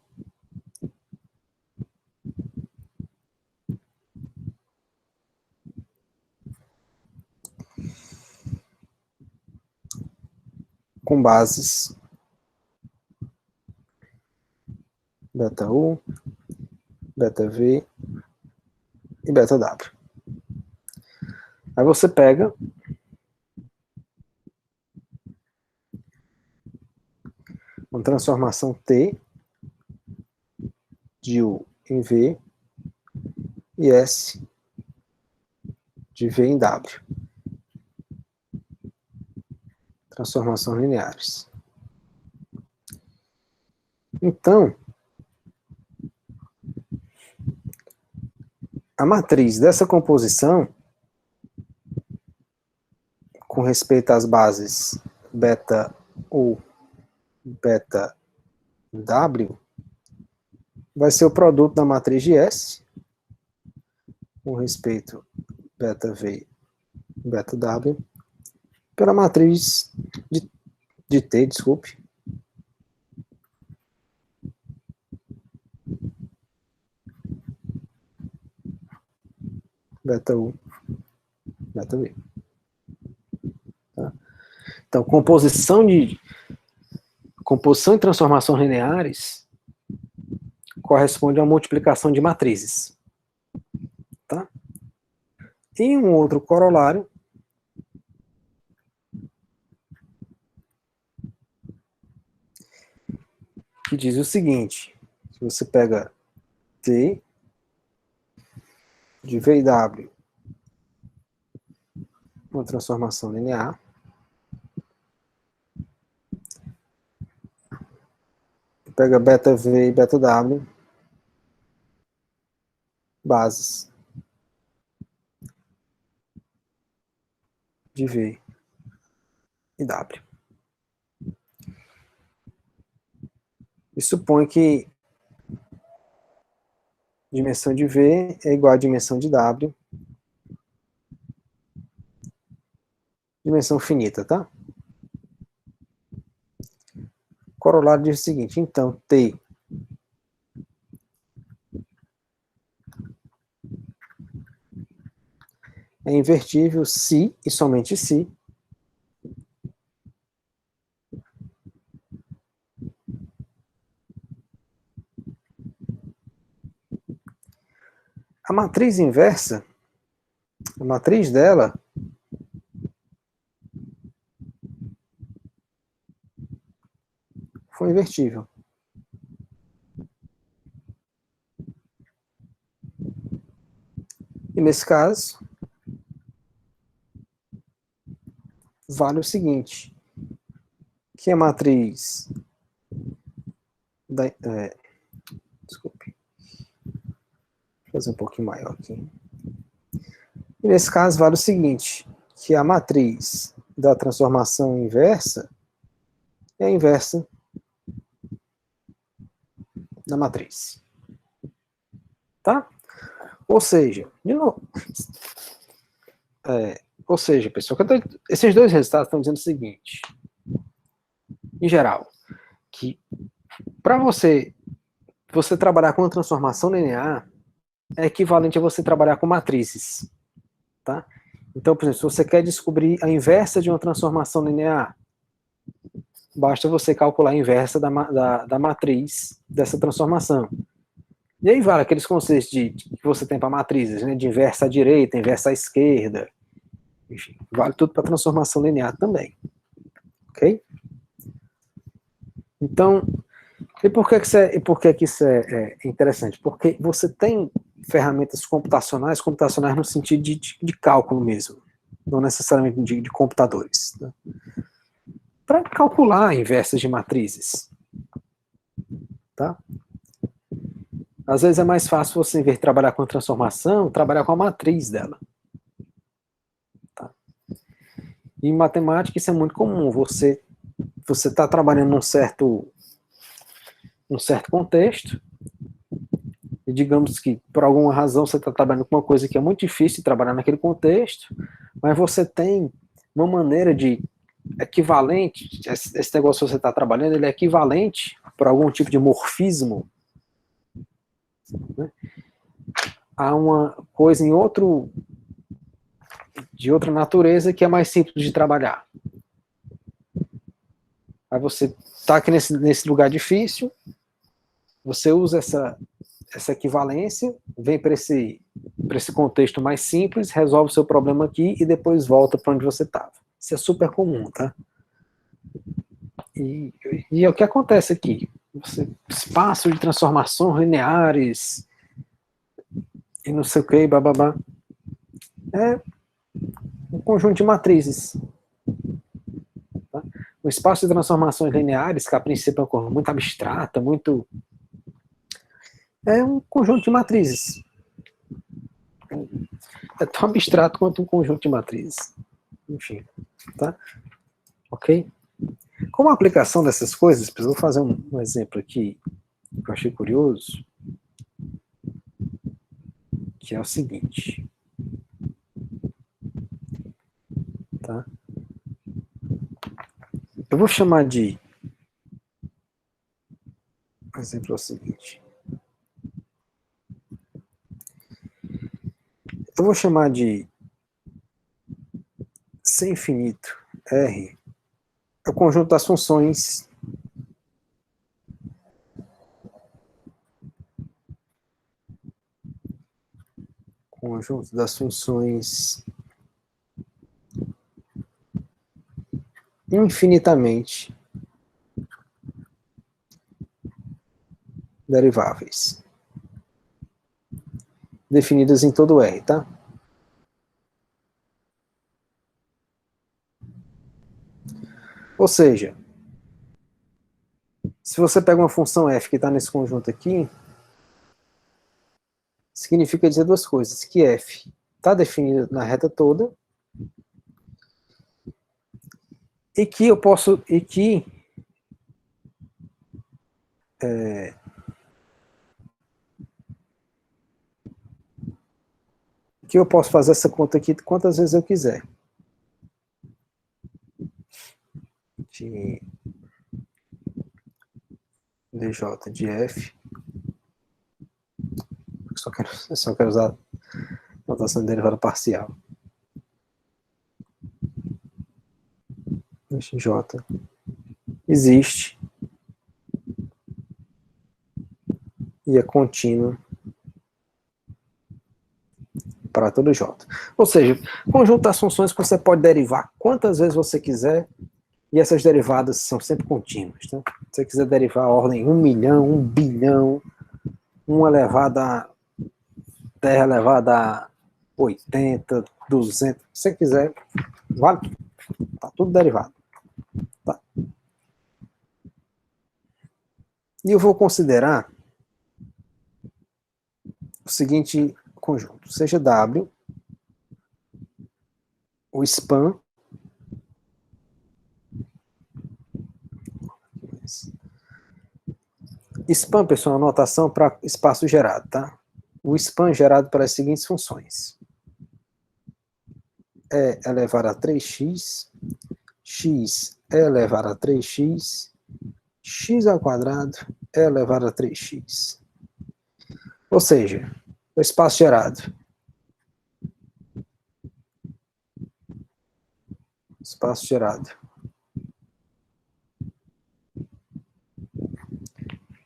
A: com bases beta U, beta V e beta W. Aí você pega uma transformação T de U em V e S de V em W. transformações lineares. Então, a matriz dessa composição, com respeito às bases beta ou beta W, vai ser o produto da matriz de S, com respeito beta V e beta W, pela matriz de T, desculpe, beta U, beta V. Tá? Então, composição e transformações lineares corresponde a multiplicação de matrizes. Tá? E um outro corolário que diz o seguinte: se você pega T de V e W, uma transformação linear, pega beta V e beta W, bases de V e W. E supõe que dimensão de V é igual à dimensão de W, dimensão finita, tá? O corolário diz o seguinte: então, T é invertível se e somente se a matriz inversa, a matriz dela for invertível. E nesse caso, vale o seguinte, que a matriz da, desculpe, vou fazer um pouquinho maior aqui. E nesse caso vale o seguinte, que a matriz da transformação inversa é a inversa da matriz. Tá? Ou seja, de novo, pessoal, esses dois resultados estão dizendo o seguinte, em geral, que para você trabalhar com a transformação linear é equivalente a você trabalhar com matrizes. Tá? Então, por exemplo, se você quer descobrir a inversa de uma transformação linear, basta você calcular a inversa da matriz dessa transformação. E aí vale aqueles conceitos que você tem para matrizes, né, de inversa à direita, inversa à esquerda, enfim, vale tudo para transformação linear também. Ok? Então, e por que isso é interessante? Porque você tem ferramentas computacionais no sentido de cálculo mesmo, não necessariamente de computadores, né? Para calcular inversas de matrizes. Tá? Às vezes é mais fácil você, em vez de trabalhar com a transformação, trabalhar com a matriz dela. Tá? E em matemática isso é muito comum, você está trabalhando num certo contexto, e digamos que por alguma razão você está trabalhando com uma coisa que é muito difícil de trabalhar naquele contexto, mas você tem uma maneira de equivalente, esse negócio que você está trabalhando, ele é equivalente por algum tipo de morfismo, né, a uma coisa de outra natureza que é mais simples de trabalhar. Aí você está aqui nesse lugar difícil, você usa essa equivalência, vem para esse contexto mais simples, resolve o seu problema aqui e depois volta para onde você estava. Isso é super comum, tá? E é o que acontece aqui. Espaço de transformações lineares e não sei o que, bababá. É um conjunto de matrizes. Tá? um espaço de transformações lineares, que a princípio é uma coisa muito abstrata, muito... é um conjunto de matrizes. É tão abstrato quanto um conjunto de matrizes. Enfim, tá? Ok? Como a aplicação dessas coisas, eu vou fazer um exemplo aqui que eu achei curioso, que é o seguinte, tá? Eu vou chamar de, por exemplo, é o seguinte, eu vou chamar de C infinito R é o conjunto das funções infinitamente deriváveis, definidas em todo R, tá? Ou seja, se você pega uma função f que está nesse conjunto aqui, significa dizer duas coisas, que f está definida na reta toda, e que eu posso, que eu posso fazer essa conta aqui quantas vezes eu quiser. De dj de f, eu só quero usar a notação de derivada parcial. J existe e é contínuo para todo J. Ou seja, conjunto das funções que você pode derivar quantas vezes você quiser, e essas derivadas são sempre contínuas. Tá? Se você quiser derivar a ordem 1 milhão, 1 bilhão, 1 elevada a 10 elevada a 80, 200, se você quiser, vale, tá tudo derivado. Tá. E eu vou considerar o seguinte conjunto, seja W, o span, span, pessoal, é uma notação para espaço gerado, tá? O span gerado para as seguintes funções. E elevado a 3x, x elevado a 3x, x ao quadrado elevado a 3x. Ou seja, o espaço gerado. Espaço gerado.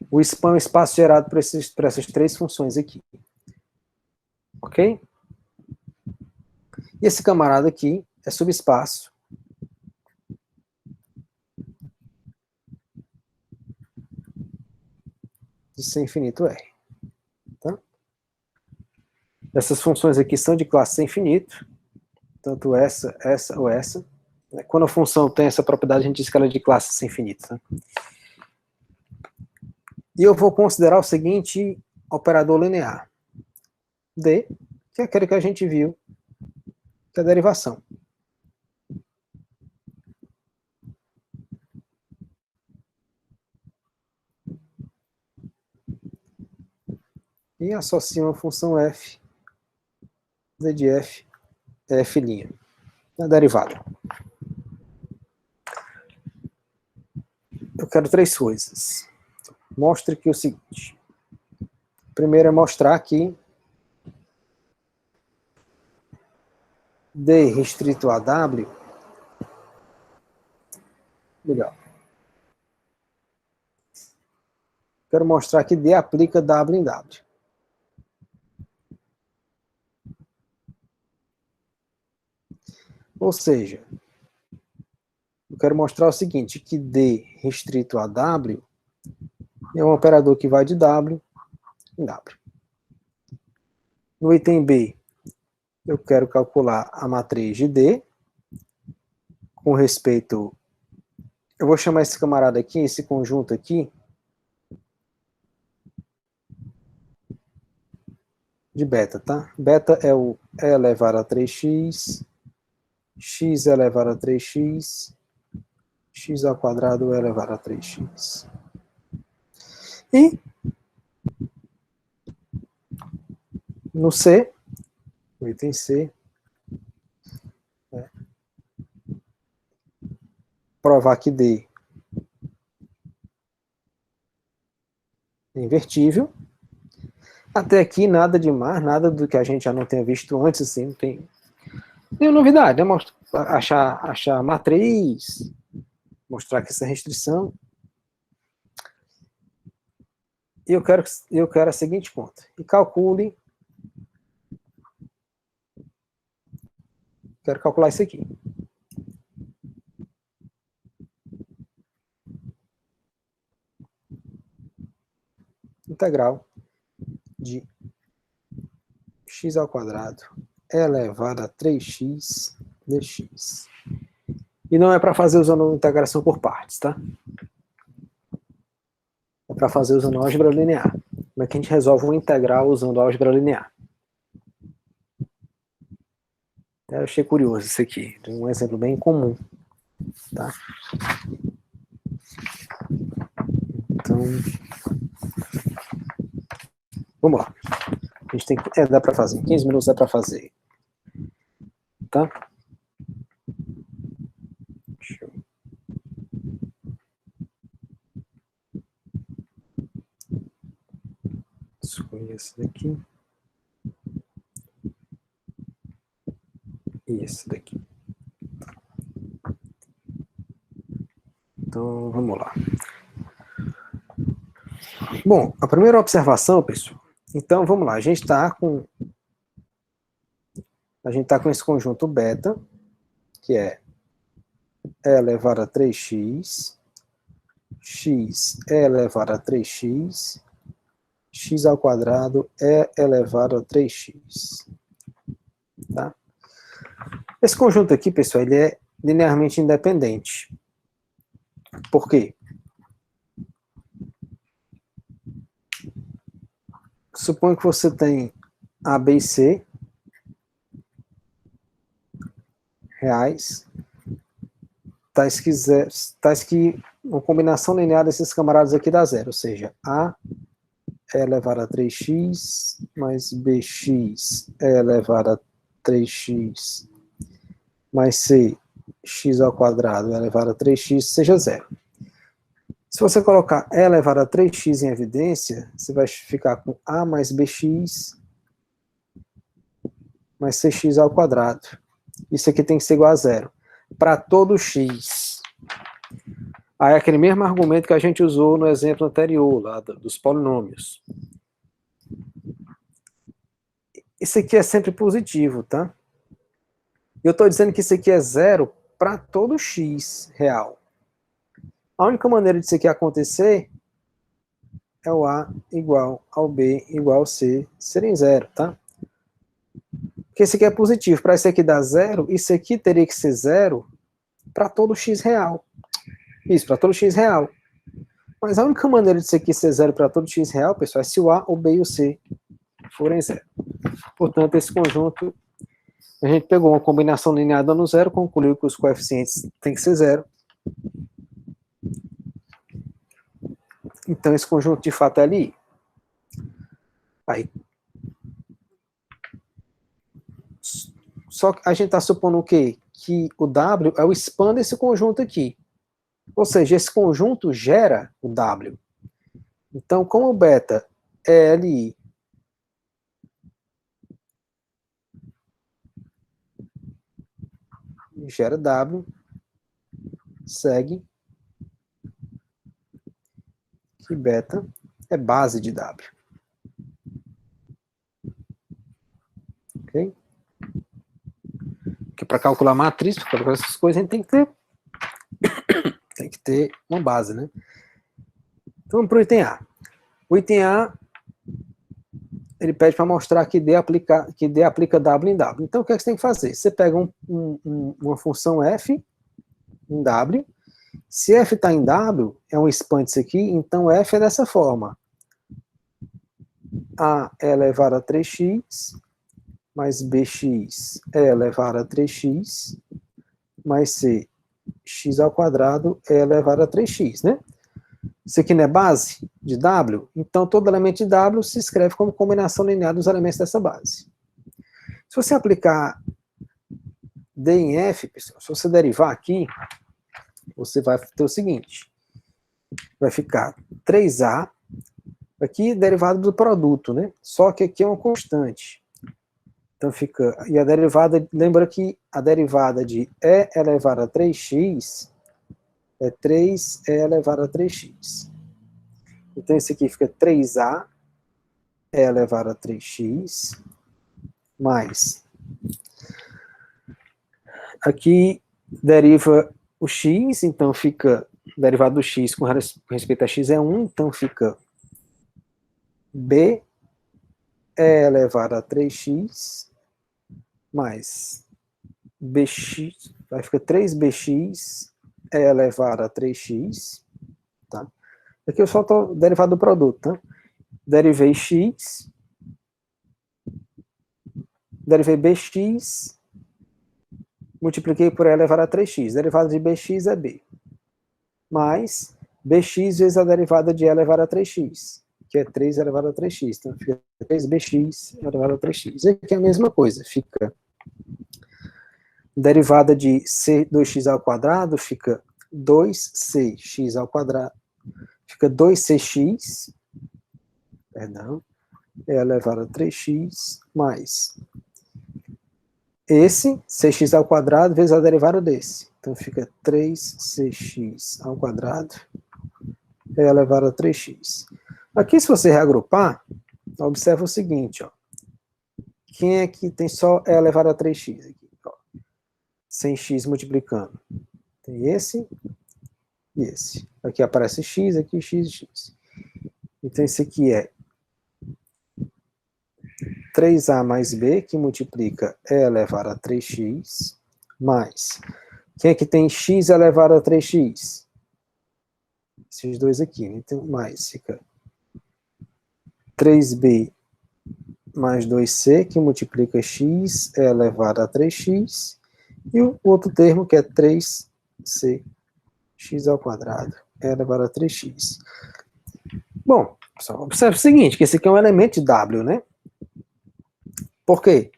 A: O span é o espaço gerado para essas três funções aqui. Ok? E esse camarada aqui é subespaço de C infinito R. Tá? Essas funções aqui são de classe C infinito, tanto essa ou essa. Quando a função tem essa propriedade, a gente diz que ela é de classe C infinito. Tá? E eu vou considerar o seguinte operador linear. D, que é aquele que a gente viu, que é a derivação. E associo uma função f, d de f, é f', a derivada. Eu quero três coisas. Mostre que o seguinte. Primeiro é mostrar que D restrito a W. Legal. Quero mostrar que D aplica W em W. Ou seja, eu quero mostrar o seguinte, que D restrito a W é um operador que vai de W em W. No item B, eu quero calcular a matriz de D com respeito Eu vou chamar esse camarada aqui, esse conjunto aqui, de beta, tá? Beta é o e elevado a 3x, x elevado a 3x, x ao quadrado e elevado a 3x. E no C, no item C, provar que D é invertível. Até aqui nada demais, nada do que a gente já não tenha visto antes, assim, não tem nenhuma novidade, né? Achar matriz, mostrar que essa restrição. E eu quero a seguinte conta. E calcule. Quero calcular isso aqui. Integral de x ao quadrado elevado a 3x dx. E não é para fazer usando integração por partes, tá? É para fazer usando álgebra linear. Como é que a gente resolve uma integral usando álgebra linear? Eu achei curioso isso aqui. Tem um exemplo bem comum. Tá? Então, vamos lá. A gente tem que... dá para fazer. Em 15 minutos dá para fazer. Tá? Deixa eu... escolher esse daqui. E esse daqui. Então, vamos lá. Bom, a primeira observação, pessoal. Então, vamos lá. A gente está com esse conjunto beta, que é e elevado a 3x, x e elevado a 3x, x ao quadrado e elevado a 3x. Tá? Esse conjunto aqui, pessoal, ele é linearmente independente. Por quê? Suponho que você tem A, B e C reais. Tais que uma combinação linear desses camaradas aqui dá zero, ou seja, A é elevado a 3x mais bx é elevado a 3x mais c, x ao quadrado é elevado a 3x, seja zero. Se você colocar e elevado a 3x em evidência, você vai ficar com a mais bx mais cx ao quadrado. Isso aqui tem que ser igual a zero. Para todo x. Aí é aquele mesmo argumento que a gente usou no exemplo anterior, lá dos polinômios. Isso aqui é sempre positivo, tá? Eu estou dizendo que isso aqui é zero para todo x real. A única maneira disso aqui acontecer é o A igual ao B igual ao C serem zero, tá? Porque esse aqui é positivo. Para isso aqui dar zero, isso aqui teria que ser zero para todo x real. Isso, para todo x real. Mas a única maneira disso aqui ser zero para todo x real, pessoal, é se o A, o B e o C forem zero. Portanto, esse conjunto, a gente pegou uma combinação linear dando zero, concluiu que os coeficientes têm que ser zero. Então, esse conjunto de fato é LI. Aí. Só que a gente está supondo o quê? Que o W é o span desse conjunto aqui. Ou seja, esse conjunto gera o W. Então, como o beta é LI, gera W, segue que beta é base de W. Ok? Porque para calcular matriz, para calcular essas coisas, a gente tem que ter uma base, né? Então vamos para o item A. O item A, ele pede para mostrar que D aplica W em W. Então o que é que você tem que fazer? Você pega uma função f em W Se f está em W, é um expande isso aqui, então f é dessa forma. A é elevado a 3x, mais bx é elevado a 3x, mais c, x ao quadrado é elevado a 3x, né? Isso aqui não é base de W? Então, todo elemento de W se escreve como combinação linear dos elementos dessa base. Se você aplicar D em F, pessoal, se você derivar aqui, você vai ter o seguinte. Vai ficar 3A, aqui derivado do produto, né? Só que aqui é uma constante. Então fica, e a derivada, lembra que a derivada de E elevado a 3x é 3E elevado a 3x. Então esse aqui fica 3A E elevado a 3x, mais, aqui deriva o x, então fica, derivado do x com respeito a x é 1, então fica B E elevado a 3x, mais bx, vai ficar 3bx E elevado a 3x, tá? Aqui eu só estou derivado do produto, tá? Derivei x, derivei bx, multipliquei por E elevado a 3x. Derivada de bx é b. Mais bx vezes a derivada de E elevado a 3x, que é 3 elevado a 3x. Então fica 3bx elevado a 3x. Aqui é a mesma coisa, fica derivada de c 2x ao quadrado, fica 2cx ao quadrado, fica 2cx, perdão, é elevado a 3x, mais esse, cx ao quadrado, vezes a derivada desse. Então fica 3cx ao quadrado, é elevado a 3x. Aqui, se você reagrupar, observa o seguinte, ó. Quem é que tem só é elevado a 3x aqui? Ó. Sem x multiplicando. Tem esse e esse. Aqui aparece x, aqui x e x. Então esse aqui é 3a mais b, que multiplica E elevado a 3x, mais, quem é que tem x elevado a 3x? Esses dois aqui, né? Então, mais, fica 3b mais 2c, que multiplica x é elevado a 3x, e o outro termo, que é 3c, x ao quadrado, é elevado a 3x. Bom, pessoal, observe o seguinte, que esse aqui é um elemento de W, né? Por quê?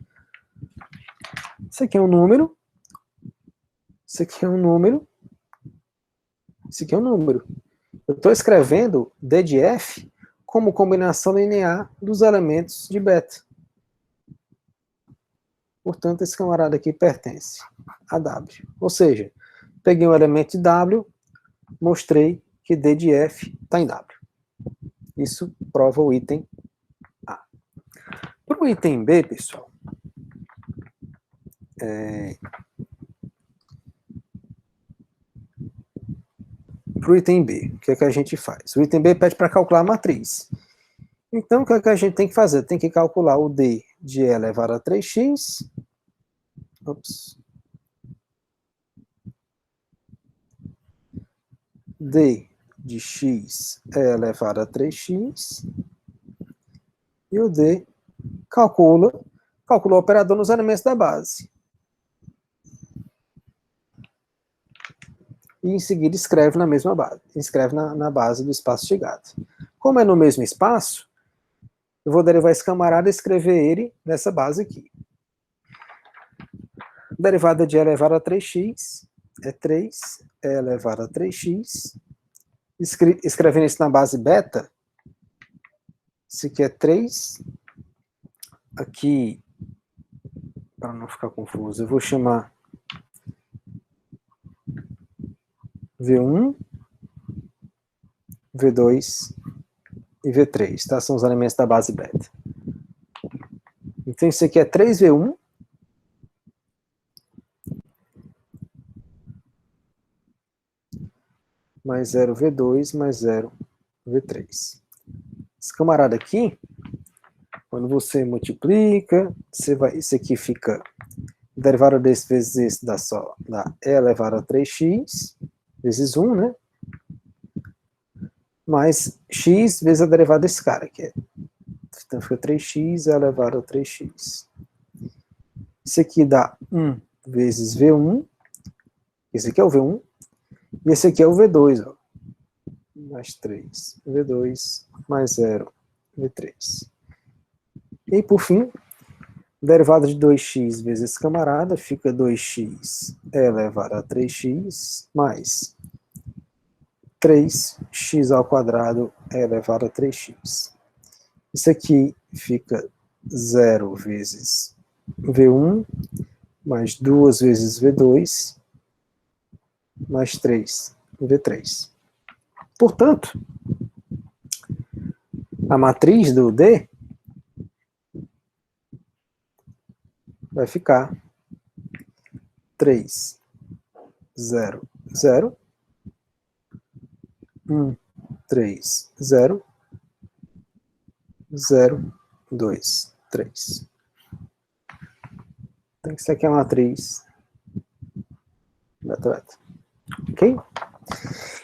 A: Isso aqui é um número, isso aqui é um número, isso aqui é um número. Eu estou escrevendo D de F como combinação linear dos elementos de beta. Portanto, esse camarada aqui pertence a W. Ou seja, peguei um elemento de W, mostrei que D de F está em W. Isso prova o item A. Para o item B, pessoal, para o item B, o que é que a gente faz? O item B pede para calcular a matriz. Então, o que é que a gente tem que fazer? Tem que calcular o D de E elevado a 3x. Ops. D de x é elevado a 3x. E o D calcula o operador nos elementos da base. E em seguida escreve na mesma base. Escreve na base do espaço chegado. Como é no mesmo espaço, eu vou derivar esse camarada e escrever ele nessa base aqui. Derivada de E elevado a 3x é 3 E elevado a 3x. Escrevendo isso na base beta, isso aqui é 3. Aqui, para não ficar confuso, eu vou chamar V1, V2 e V3, tá? São os elementos da base beta. Então isso aqui é 3V1, mais 0V2, mais 0V3. Esse camarada aqui, quando você multiplica, isso aqui fica derivado desse vezes esse dá E elevado a 3x, vezes 1, né? Mais x vezes a derivada desse cara, que é, então fica 3x elevado a 3x. Isso aqui dá 1 vezes V1, esse aqui é o V1, e esse aqui é o V2, ó. Mais 3, V2, mais 0, V3. E por fim, derivada de 2x vezes esse camarada, fica 2x elevado a 3x, mais 3x ao quadrado elevado a 3x. Isso aqui fica 0 vezes V1, mais 2 vezes V2, mais 3, V3. Portanto, a matriz do D vai ficar 3, 0, 0, 1, 3, 0, 0, 2, 3. Então, isso aqui é a matriz da beta. Ok?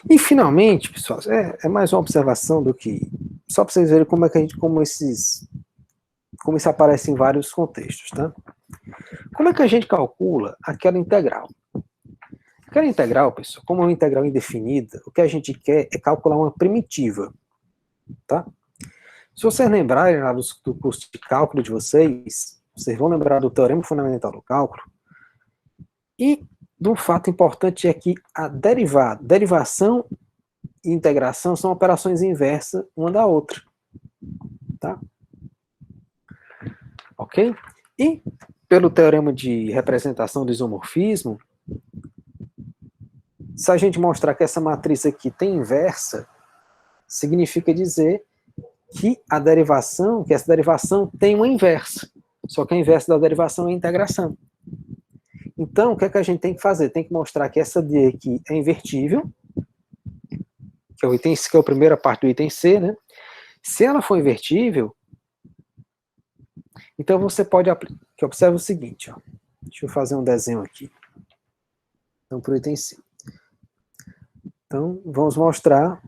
A: E, finalmente, pessoal, é mais uma observação do que... Só para vocês verem como isso aparece em vários contextos, tá? Como é que a gente calcula aquela integral? Aquela integral, pessoal, como é uma integral indefinida, o que a gente quer é calcular uma primitiva, tá? Se vocês lembrarem lá do curso de cálculo de vocês vão lembrar do teorema fundamental do cálculo, e de um fato importante é que a derivação e integração são operações inversas uma da outra, tá? Ok? E, pelo teorema de representação do isomorfismo, se a gente mostrar que essa matriz aqui tem inversa, significa dizer que essa derivação tem uma inversa, só que a inversa da derivação é a integração. Então, o que é que a gente tem que fazer? Tem que mostrar que essa D aqui é invertível, que é a primeira parte do item C, né? Se ela for invertível, então você pode aplicar. Observe o seguinte, ó. Deixa eu fazer um desenho aqui. Então, para o item C. Então, vamos mostrar.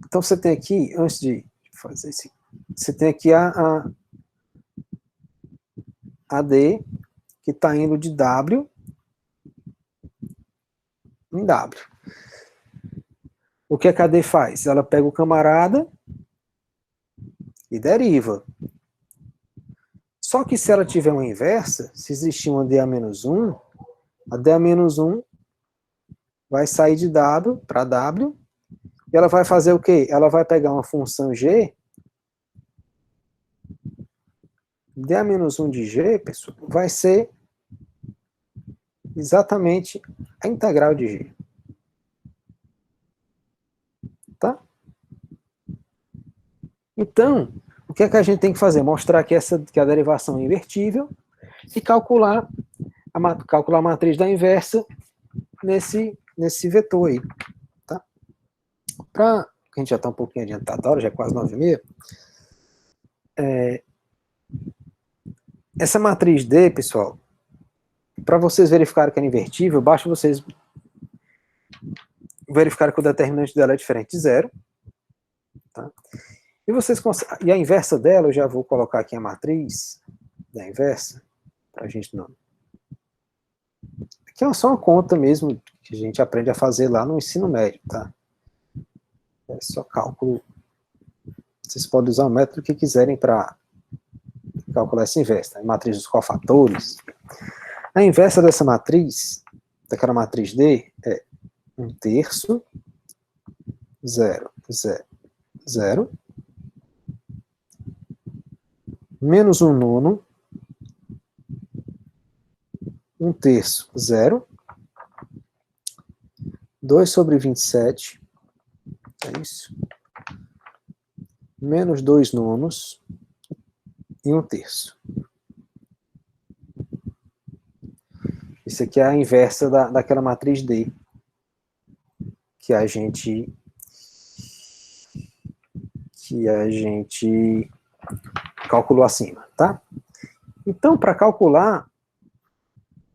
A: Então, você tem aqui, antes de fazer isso, você tem aqui a D, que está indo de W em W. O que a D faz? Ela pega o camarada e deriva. Só que se ela tiver uma inversa, se existir uma DA-1, a DA-1 vai sair de W para W, e ela vai fazer o quê? Ela vai pegar uma função G, DA-1 de G, pessoal, vai ser exatamente a integral de G. Tá? Então, o que é que a gente tem que fazer? Mostrar que a derivação é invertível e calcular a matriz da inversa nesse vetor aí. Tá? A gente já está um pouquinho adiantado da hora, já é quase 9h30. Essa matriz D, pessoal, para vocês verificarem que é invertível, basta vocês verificarem que o determinante dela é diferente de zero. Tá? E a inversa dela, eu já vou colocar aqui a matriz da inversa, para a gente não... Aqui é só uma conta mesmo, que a gente aprende a fazer lá no ensino médio, tá? É só cálculo. Vocês podem usar o método que quiserem para calcular essa inversa. A matriz dos cofatores. A inversa dessa matriz, daquela matriz D, é 1/3, 0, 0, 0, menos 1/9, 1/3, 0, 2/27, é isso, menos 2/9 e 1/3. Isso aqui é a inversa daquela matriz D que a gente calculou acima, tá? Então, para calcular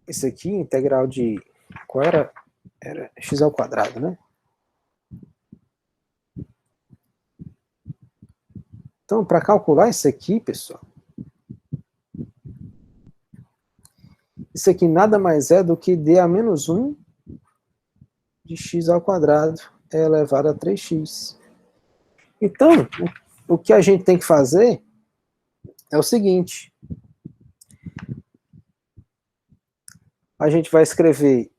A: isso aqui, integral de... Qual era? Era x ao quadrado, né? Então, para calcular isso aqui, pessoal, isso aqui nada mais é do que d a menos 1 de x ao quadrado é elevado a 3x. Então, o que a gente tem que fazer é o seguinte. A gente vai escrever,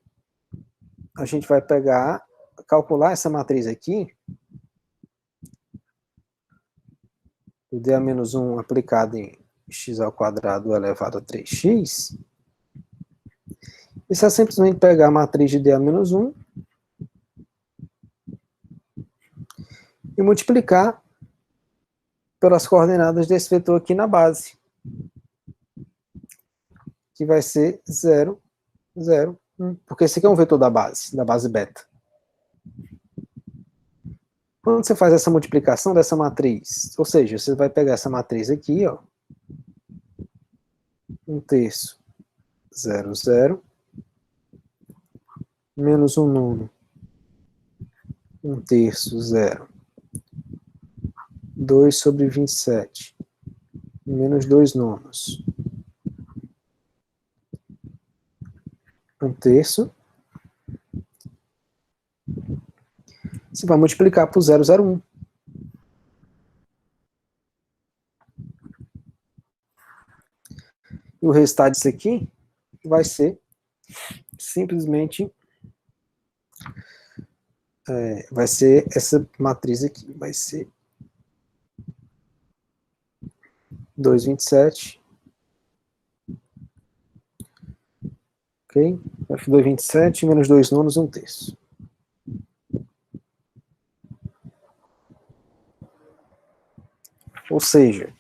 A: a gente vai pegar, calcular essa matriz aqui, o d a menos 1 aplicado em x ao quadrado elevado a 3x, isso é simplesmente pegar a matriz de d a menos 1 e multiplicar pelas coordenadas desse vetor aqui na base, que vai ser 0, 0, 1, porque esse aqui é um vetor da base beta. Quando você faz essa multiplicação dessa matriz, ou seja, você vai pegar essa matriz aqui, ó, 1/3, 0, 0, menos 1/9, 1/3, 0, 2 sobre 27, menos 2/9, 1/3, você vai multiplicar por 0,01. E o resultado disso aqui vai ser simplesmente, vai ser essa matriz aqui, vai ser 2,27, ok? F2,27 menos 2/9, 1/3. Ou seja,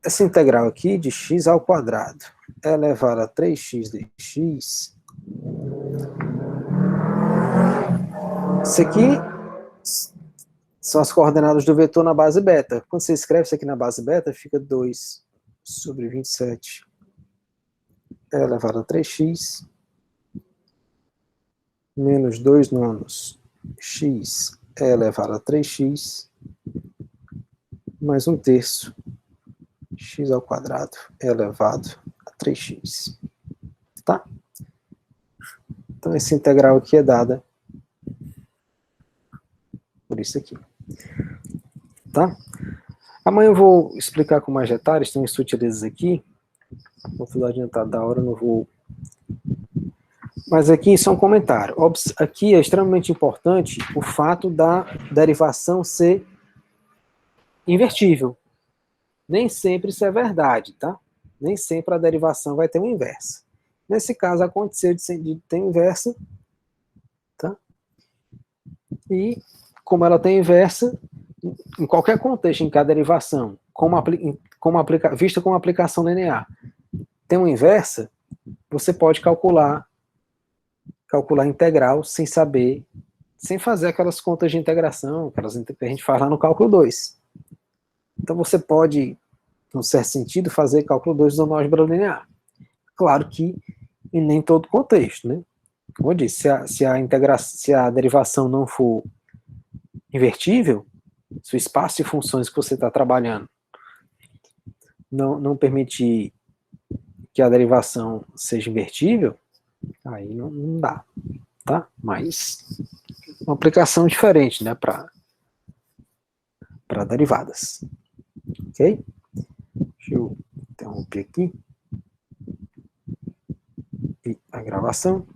A: essa integral aqui de x ao quadrado elevado a 3x dx, isso aqui são as coordenadas do vetor na base beta. Quando você escreve isso aqui na base beta, fica 2 sobre 27 elevado a 3x, menos 2/9 x elevado a 3x, mais 1/3 x ao quadrado elevado a 3x. Tá? Então, essa integral aqui é dada por isso aqui. Tá? Amanhã eu vou explicar com mais detalhes, tem umas sutilezas aqui. Vou falar adiantado da hora, não vou. Mas aqui só um comentário. Aqui é extremamente importante o fato da derivação ser invertível. Nem sempre isso é verdade, tá? Nem sempre a derivação vai ter uma inversa. Nesse caso, aconteceu de ter inversa, tá? E, como ela tem inversa, em qualquer contexto em que a derivação, vista como aplicação linear, tem uma inversa, você pode calcular integral sem saber, sem fazer aquelas contas de integração, que a gente faz lá no cálculo 2. Então você pode, num certo sentido, fazer cálculo 2 do álgebra linear. Claro que em nem todo contexto, né? Como eu disse, se a derivação não for invertível, se o espaço de funções que você está trabalhando não permitir que a derivação seja invertível, aí não dá, tá? Mas uma aplicação diferente, né, para derivadas, ok? Deixa eu interromper aqui a gravação.